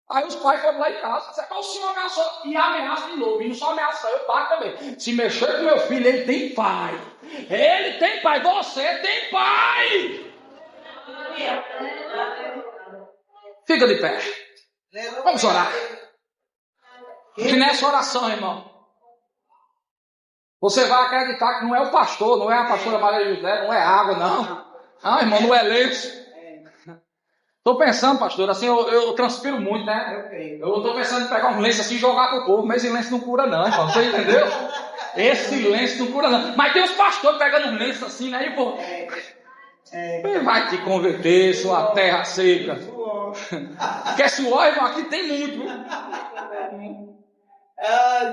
Aí os pais foram lá em casa, disseram, o senhor ameaçou, e ameaça de novo, e não só ameaça, eu bato também. Se mexer com meu filho, ele tem pai. Ele tem pai, você tem pai. Fica de pé. Vamos orar. Que nessa oração, irmão, você vai acreditar que não é o pastor, não é a pastora Maria José, não é água, não. Não, irmão, não é lenço. Estou pensando, pastor, assim, eu transpiro muito, né? Eu estou pensando em pegar um lenço assim e jogar pro povo, mas esse lenço não cura não, irmão, você entendeu? Esse lenço não cura não. Mas tem uns pastores pegando um lenço assim, né? E, pô, ele vai te converter, sua terra seca. Quer suor, irmão? Aqui tem muito.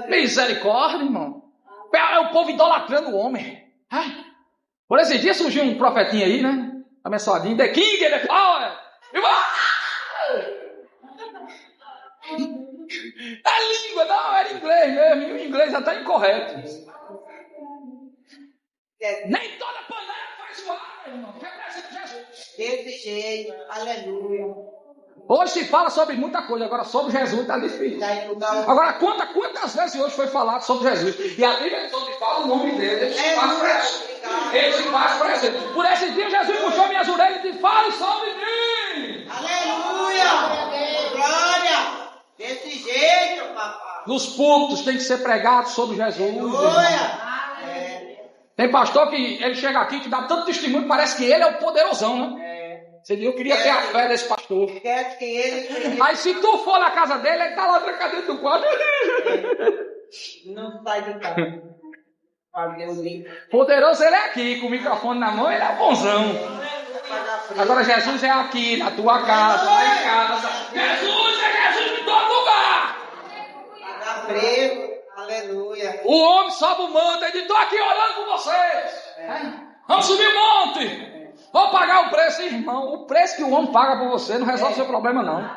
Misericórdia, irmão. É o povo idolatrando o homem. Por esse dia surgiu um profetinho aí, né? Abençoadinho. The King, the Power. É língua, não, era inglês mesmo. E o inglês já está incorreto. Nem toda panela faz voar, irmão. Desse jeito, aleluia. Hoje se fala sobre muita coisa, agora sobre Jesus está difícil. Agora, quantas vezes hoje foi falado sobre Jesus? E a Bíblia só fala o nome dele, ele se faz presente. Ele se faz presente. Por esse dia, Jesus puxou minhas orelhas e disse, fale sobre mim. Aleluia! Glória! Desse jeito, papai. Nos púlpitos tem que ser pregado sobre Jesus. Aleluia! Tem pastor que ele chega aqui que dá tanto testemunho que parece que ele é o poderosão, né? Eu queria ter a fé desse pastor. Aí se tu for na casa dele, ele tá lá trancado dentro do quarto. Não sai de casa. Poderoso ele é aqui, com o microfone na mão, ele é bonzão. Agora Jesus é aqui, na tua casa, lá em casa. Jesus é Jesus em todo lugar. Pagar preso, aleluia. O homem sobe o monte, ele diz, estou aqui orando por vocês. Vamos subir o monte. Vou pagar o preço, irmão. O preço que o homem paga por você não resolve o seu problema, não.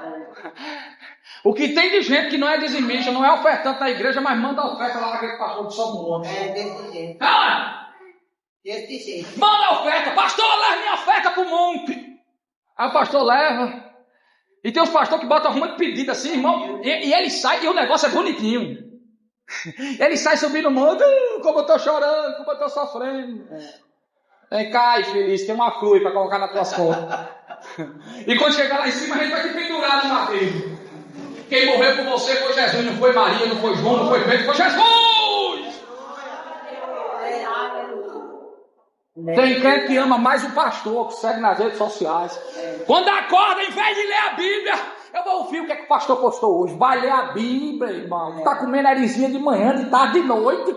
O que tem de gente que não é dizimista, não é ofertante na igreja, mas manda oferta lá naquele pastor que sobe o homem. Desse jeito. Desse jeito. Manda a oferta. Pastor, leva minha oferta pro monte. Aí o pastor leva. E tem uns pastores que botam muito pedido assim, irmão. E ele sai, e o negócio é bonitinho. Ele sai subindo o monte. Como eu tô chorando, como eu tô sofrendo. Vem cá, infeliz, tem uma cruz para colocar nas tuas costas. E quando chegar lá em cima, a gente vai te pendurar no madeiro. Quem morreu por você foi Jesus, não foi Maria, não foi João, não foi Pedro, foi Jesus! Tem crente que ama mais o pastor, que segue nas redes sociais. Quando acorda, em vez de ler a Bíblia, eu vou ouvir o que é que o pastor postou hoje. Vai ler a Bíblia, irmão. Está comendo erizinha de manhã, de tarde, de noite.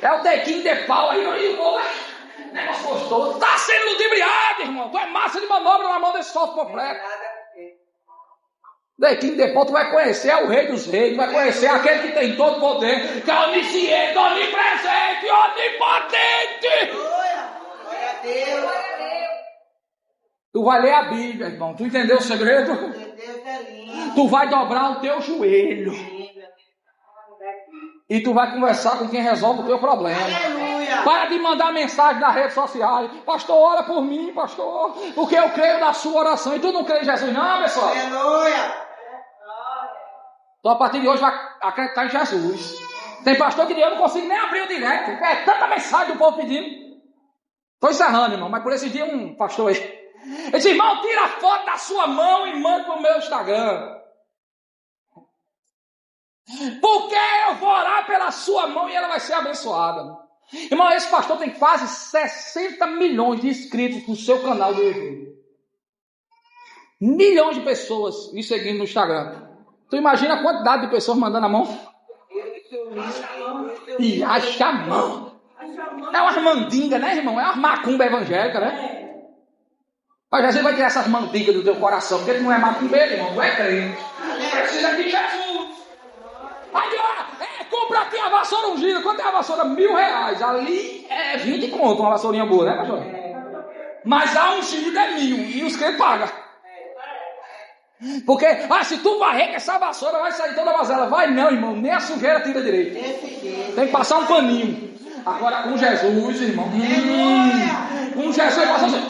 É o dequinho de pau aí, irmão. Negócio gostoso. Está sendo ludibriado, irmão. Tu é massa de manobra na mão desse falso completo. Dequinho de pau, tu vai conhecer o Rei dos Reis, vai conhecer aquele que tem todo o poder, que é onisciente, onipresente, onipotente. Glória a Deus. Tu vai ler a Bíblia, irmão. Tu entendeu o segredo? Deus é lindo. Tu vai dobrar o teu joelho. E tu vai conversar com quem resolve o teu problema. Aleluia. Para de mandar mensagem nas redes sociais. Pastor, ora por mim, pastor. Porque eu creio na sua oração. E tu não crê em Jesus não, pessoal? Aleluia. Então a partir de hoje vai acreditar em Jesus. Tem pastor que eu não consigo nem abrir o direct. É tanta mensagem do povo pedindo. Estou encerrando, irmão. Mas por esse dia um pastor aí. Ele disse, irmão, tira a foto da sua mão e manda para o meu Instagram. Porque eu vou orar pela sua mão e ela vai ser abençoada. Irmão, esse pastor tem quase 60 milhões de inscritos no seu canal do YouTube. Milhões de pessoas me seguindo no Instagram. Tu imagina a quantidade de pessoas mandando a mão? E acha a mão. É uma mandinga, né, irmão? É uma macumba evangélica, né? Mas Jesus vai tirar essas mandingas do teu coração, porque tu não é macumbeiro, irmão, tu é crente. Precisa de Jesus. Aí, compra aqui a vassoura ungida. Quanto é a vassoura? R$1.000. Ali é 20 conto, uma vassourinha boa, né, pastor? Mas a ungida é 1.000 e os crentes pagam. Porque, se tu varrer com essa vassoura, vai sair toda a mazela. Vai não, irmão, nem a sujeira tira direito. Tem que passar um paninho. Agora, com Jesus, irmão. Com Jesus, passa assim.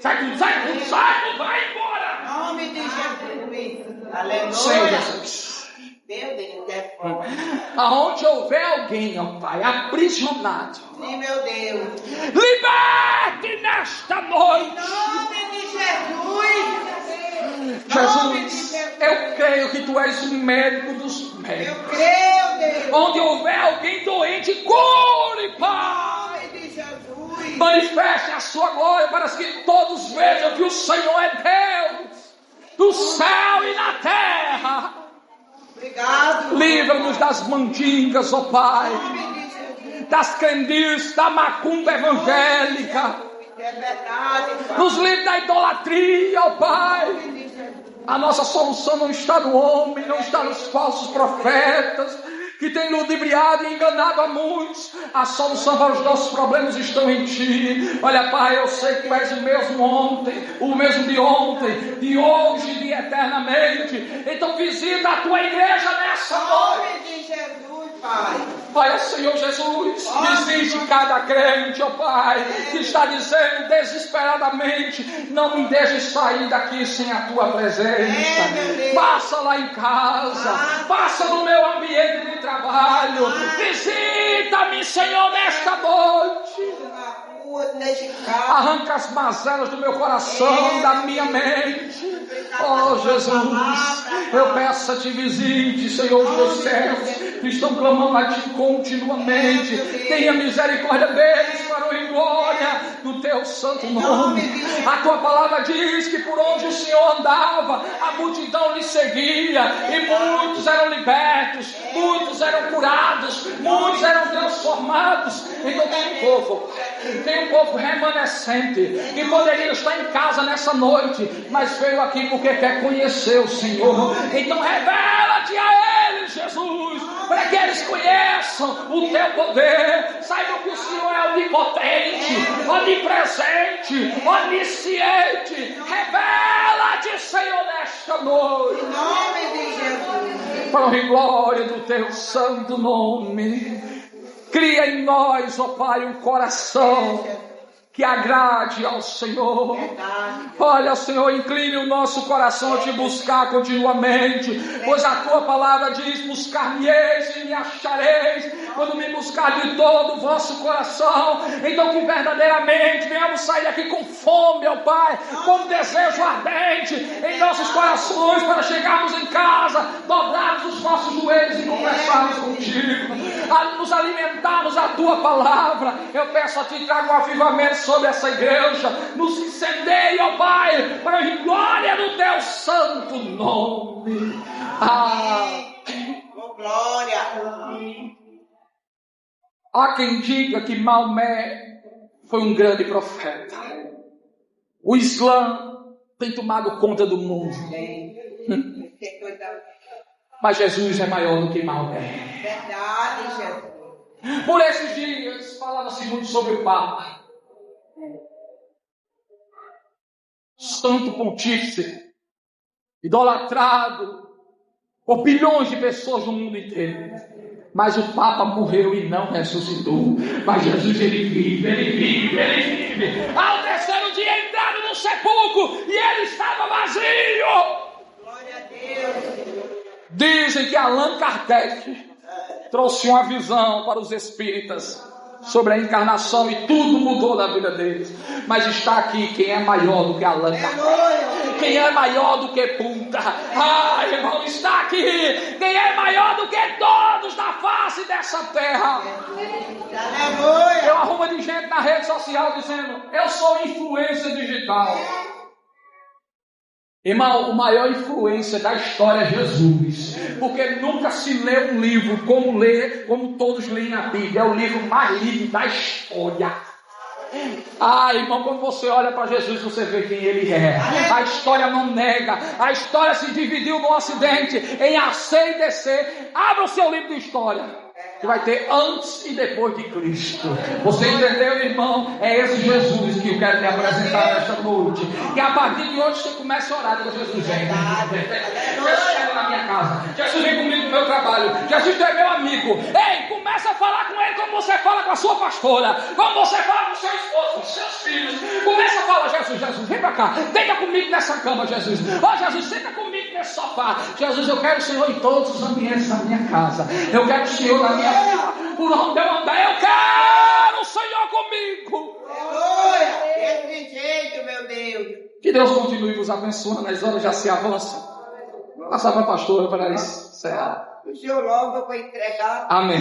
Sai tudo, vai embora. Nome de Jesus. Aleluia. Senhor Jesus. Meu Deus, é forte. Aonde houver alguém, ó Pai, aprisionado. Sim, meu Deus. Liberte nesta noite. Nome de Jesus. Jesus, eu creio que tu és o médico dos médicos. Eu creio, Deus. Onde houver alguém doente, cure, Pai. Nome de Jesus. Manifeste a sua glória para que todos vejam que o Senhor é Deus, do céu e na terra. Obrigado. Livra-nos das mandingas, ó Pai, Nome de Jesus. das crendices, da macumba evangélica. É verdade, Pai. Nos livre da idolatria, ó Pai. A nossa solução não está no homem, não está nos falsos profetas, que têm ludibriado e enganado a muitos. A solução para os nossos problemas estão em Ti. Olha, Pai, eu sei que Tu és o mesmo ontem, o mesmo de ontem, de hoje e de eternamente. Então visita a Tua igreja nessa noite. Nome de Jesus, Pai. Pai, Senhor Jesus, visite cada crente, ó Pai, que está dizendo desesperadamente, não me deixe sair daqui sem a Tua presença. Passa lá em casa, passa no meu ambiente de trabalho, visita-me, Senhor, nesta noite. Arranca as mazelas do meu coração, da minha mente. Oh Jesus, eu peço a Ti, visite, Senhor dos céus, que estão clamando a Ti continuamente. Tenha misericórdia deles para a glória do Teu santo nome. A Tua palavra diz que por onde o Senhor andava, a multidão lhe seguia, e muitos eram libertos, muitos eram curados, muitos eram transformados. Então tem um povo remanescente que poderia estar em casa nessa noite, mas veio aqui porque quer conhecer o Senhor. Então revela-te a eles, Jesus, para que eles conheçam o Teu poder, saibam que o Senhor é onipotente, onipresente, onisciente. Revela-te, Senhor, nesta noite. Em nome de Jesus. Para a glória do Teu santo nome. Cria em nós, ó Pai, um coração que agrade ao Senhor. Olha, Senhor, incline o nosso coração a te buscar continuamente, pois a tua palavra diz: buscar-me-eis e me achareis, quando me buscar de todo o vosso coração. Então que verdadeiramente venhamos sair daqui com fome, ó Pai, com desejo ardente em nossos corações, para chegarmos em casa, dobrarmos os nossos joelhos e conversarmos contigo, a nos alimentarmos a tua palavra. Eu peço a ti, traga um avivamento sobre essa igreja, nos incendeie, ó Pai, para a glória do teu santo nome. Glória. Há quem diga que Maomé foi um grande profeta. O Islã tem tomado conta do mundo. Mas Jesus é maior do que Maomé. Verdade, Jesus. Por esses dias falava-se muito sobre o Papa, santo pontífice, idolatrado por bilhões de pessoas no mundo inteiro. Mas o Papa morreu e não ressuscitou. Mas Jesus, ele vive. Ao terceiro dia entraram no sepulcro e ele estava vazio. Glória a Deus. Dizem que Allan Kardec trouxe uma visão para os espíritas sobre a encarnação e tudo mudou na vida deles. Mas está aqui quem é maior do que Allan Kardec, quem é maior do que Buda. Irmão, está aqui quem é maior do que todos na face dessa terra. Eu arrumo de gente na rede social dizendo: eu sou influência digital. Irmão, o maior influência da história é Jesus, porque nunca se lê um livro como todos leem a Bíblia. É o livro mais lido da história. Irmão, quando você olha para Jesus, você vê quem ele é. A história não nega. A história se dividiu no Ocidente em AC e DC. Abra o seu livro de história, que vai ter antes e depois de Cristo. Você entendeu, irmão? É esse Jesus que eu quero te apresentar nesta noite. Que a partir de hoje você comece a orar. Jesus vem. Jesus vem na minha casa. Jesus vem comigo no meu trabalho. Jesus é meu amigo. Ei, começa a falar com ele como você fala com a sua pastora, como você fala com o seu esposo, com os seus filhos. Começa a falar: Jesus, vem pra cá. Deita comigo nessa cama, Jesus. Jesus, senta comigo nesse sofá. Jesus, eu quero o Senhor em todos os ambientes da minha casa. Eu quero o Senhor na minha vida. Por onde eu andar, eu quero o Senhor comigo. Aleluia. Desse jeito, meu Deus. Que Deus continue nos abençoando. As horas já se avançam. Passar para a pastora para encerrar. O Senhor logo foi entregar. Amém.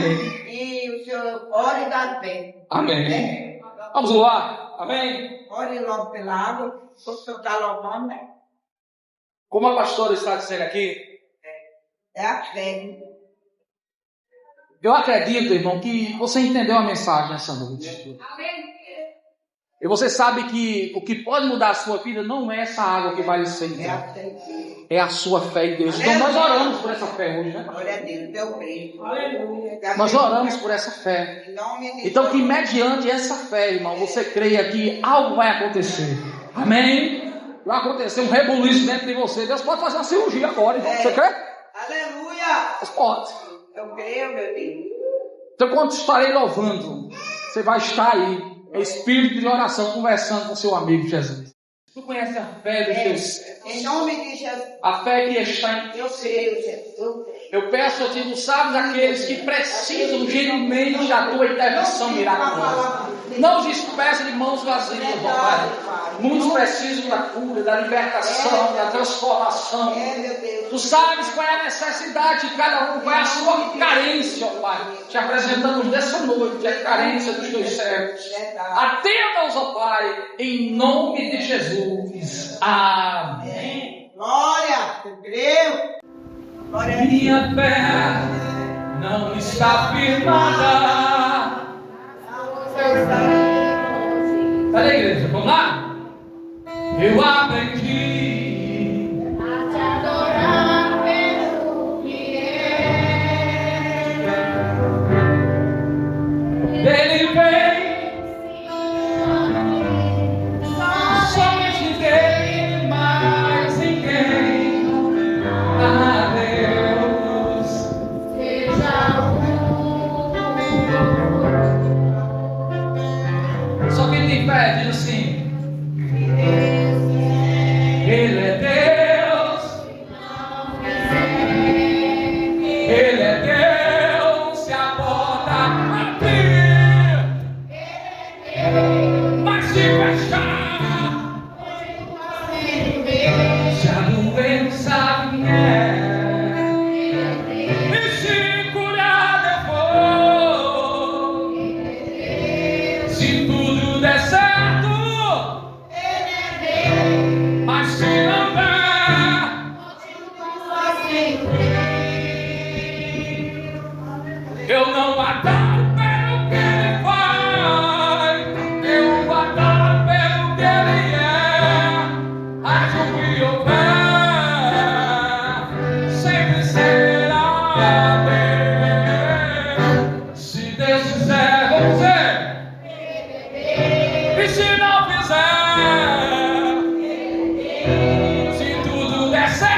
E o Senhor ore das bênçãos. Amém. Vamos lá. Amém. Ore logo pela água. O Senhor está louvando, né? Como a pastora está dizendo aqui, É a fé. eu acredito, irmão, que você entendeu a mensagem essa noite. E você sabe que o que pode mudar a sua vida não é essa água que vai lhe centrar. É a sua fé em Deus. Então nós oramos por essa fé hoje, né? Glória a Deus, teu Cristo. Nós oramos por essa fé. Então que mediante essa fé, irmão, você creia que algo vai acontecer. Amém? Vai acontecer um rebuliço dentro de você. Deus pode fazer uma cirurgia agora, irmão. Você crê? Aleluia. Deus pode. Eu creio, meu Deus. Então quando estarei louvando, você vai estar aí, em espírito de oração, conversando com seu amigo Jesus. Tu conhece a fé dos teus? Em nome de Jesus. A fé que está em Eu creio, Jesus. Eu peço a ti, tu sabes aqueles que precisam genuinamente da tua intervenção miraculosa. Não os despeça de mãos vazias, ó Pai. Muitos precisam da cura, da libertação, da transformação. Tu sabes qual é a necessidade de cada um, qual é a sua carência, ó Pai. Te apresentamos nessa noite a carência dos teus servos. Atenda-os, ó Pai, em nome de Jesus. Amém. Glória, eu creio. Glória a Deus. Minha fé não está firmada. Cadê a igreja? Vamos lá? Eu aprendi A te adorar pelo que é. Ele vem, somente dele, mas em quem? A Deus. Seja o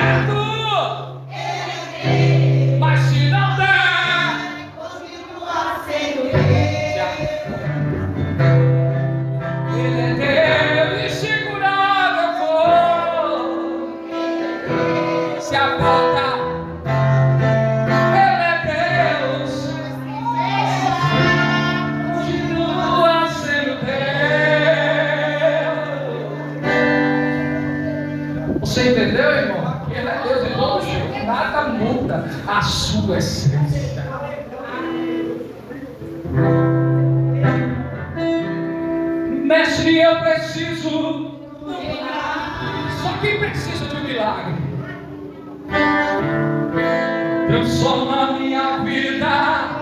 certo. Mas se não der, continua sendo Deus. Ele é Deus insegurável. Se a porta, Ele é Deus, continua sendo Deus. Você entendeu, irmão? Que Ele é Deus em todo jeito. Nada muda a sua essência. Mestre, eu preciso. Só quem precisa de um milagre. Transforma a minha vida.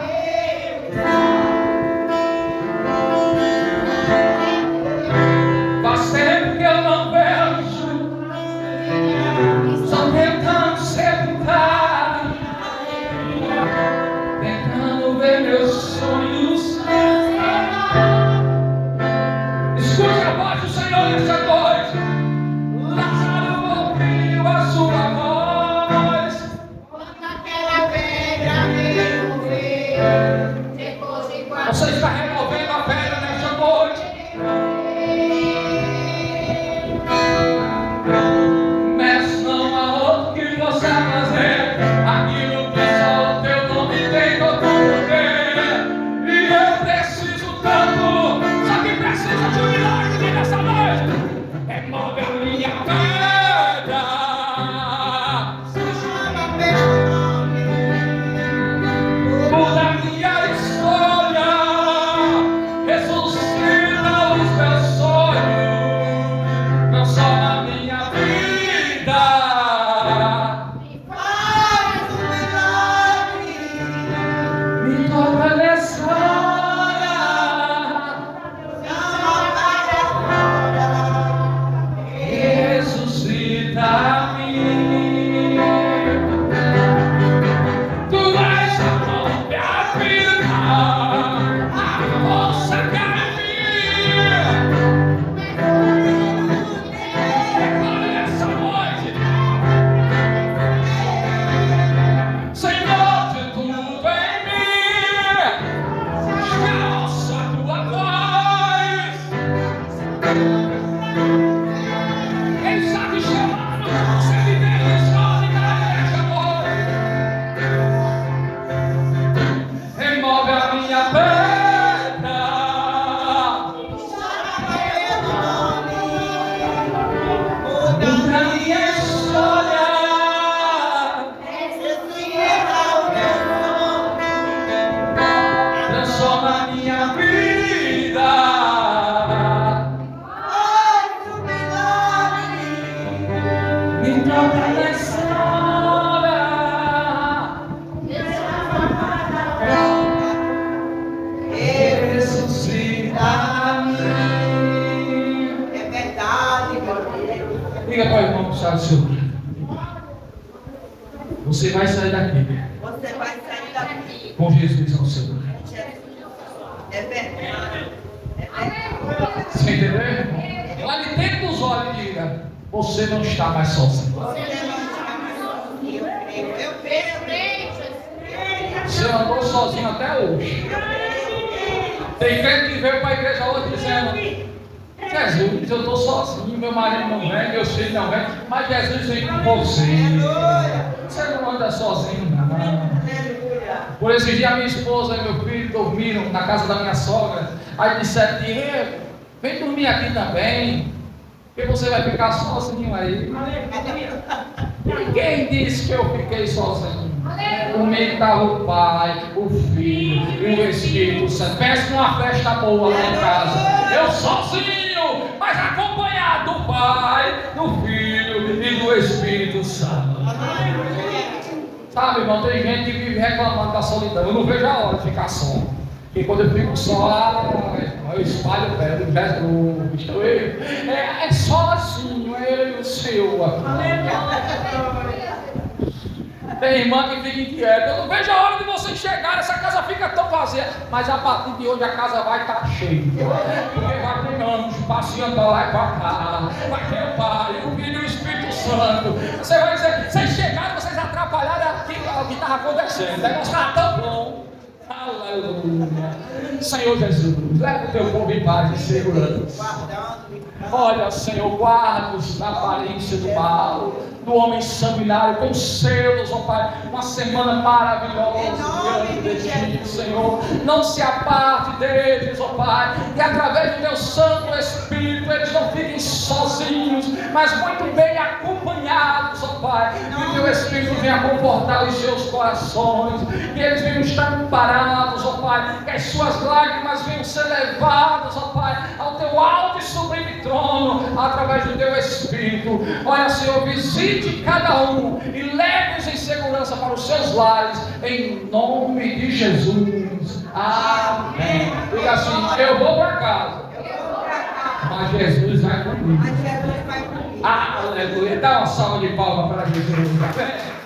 Faz tempo que eu não vejo. Só tentando sentar, tentando ver meus sonhos. Escute a voz do Senhor nessa noite. Lázaro ouviu a sua voz. Quando aquela pedra veio ver, depois de quatro Você está removendo a pedra nessa noite. Mas não há outro que possa fazer aquilo que só o teu nome tem todo poder. E eu preciso tanto. Só que precisa de um milagre nessa noite. Remove a minha pedra. se chama pelo nome. Muda a minha história. Ressuscita os meus sonhos. Não só na minha vida. Faz um milagre. Me toca nessa hora. Chama para fora. Ressuscita-me. Tu és a própria vida, a força que há em mim. Declare nessa noite, Senhor, de tudo em mim, escalça a tua voz. Ele está te chamando para você viver a história nessa noite. Remove a minha pedra. Muda a minha história. Transforma a minha vida. Me toca nessa hora. Ressuscita-me. É verdade, meu Deus. Diga para o irmão que está do seu lado. Você vai sair daqui Você vai sair daqui. com Jesus ao seu lado. É verdade. É verdade. Você entendeu, irmão? Olhe dentro dos olhos e diga: você não está mais sozinho. Você não está mais sozinho. Eu creio. Você andou sozinho até hoje. Tem crente que veio para a igreja hoje dizendo: Jesus, eu estou sozinho, meu marido não vem, meus filhos não vêm, mas Jesus vem com você. Você não anda sozinho, não. Aleluia. Por esse dia, minha esposa e meu filho dormiram na casa da minha sogra. Aí disseram: Diego, vem dormir aqui também, porque você vai ficar sozinho aí. Ninguém disse que eu fiquei sozinho. Comigo estava o Pai, o Filho e o Espírito Santo. Pensa numa festa boa lá em casa. Eu sozinho, mas acompanhado do Pai, do Filho e do Espírito Santo. Sabe, irmão, tem gente que vive reclamando da solidão. Eu não vejo a hora de ficar só. Porque quando eu fico só, eu espalho o pé do Jesus. Estou eu. É sozinho, eu e o Senhor. Tem irmã que fica inquieta. Eu não vejo a hora de vocês chegarem. Essa casa fica tão vazia. Mas a partir de hoje a casa vai estar cheia. Porque vai ter anjos passeando para lá e para cá. Vai ter o Pai, o Filho e o Espírito Santo. Santo. Você vai dizer, vocês chegaram, vocês atrapalharam aqui o que estava acontecendo. O negócio estava tão bom. Aleluia. Senhor Jesus, leva o teu povo em paz e segurança. Olha, Senhor, guarda-os da aparência do mal, do homem sanguinário, conceda-os, ó Pai, uma semana maravilhosa diante de Ti, Senhor. Não se aparte deles, ó Pai, e através do Teu Santo Espírito eles não fiquem sozinhos, mas muito bem acompanhados, ó Pai. Que o Teu Espírito venha confortar os seus corações, que eles venham estar parados, ó Pai, que as suas lágrimas venham ser levadas, ó Pai, ao Teu alto e sublime trono, através do Teu Espírito. Olha, Senhor, visite cada um e leve-os em segurança para os seus lares, em nome de Jesus. Amém. Diga assim: eu vou para casa, mas Jesus vai comigo. Aleluia. Dá uma salva de palmas para Jesus. Amém.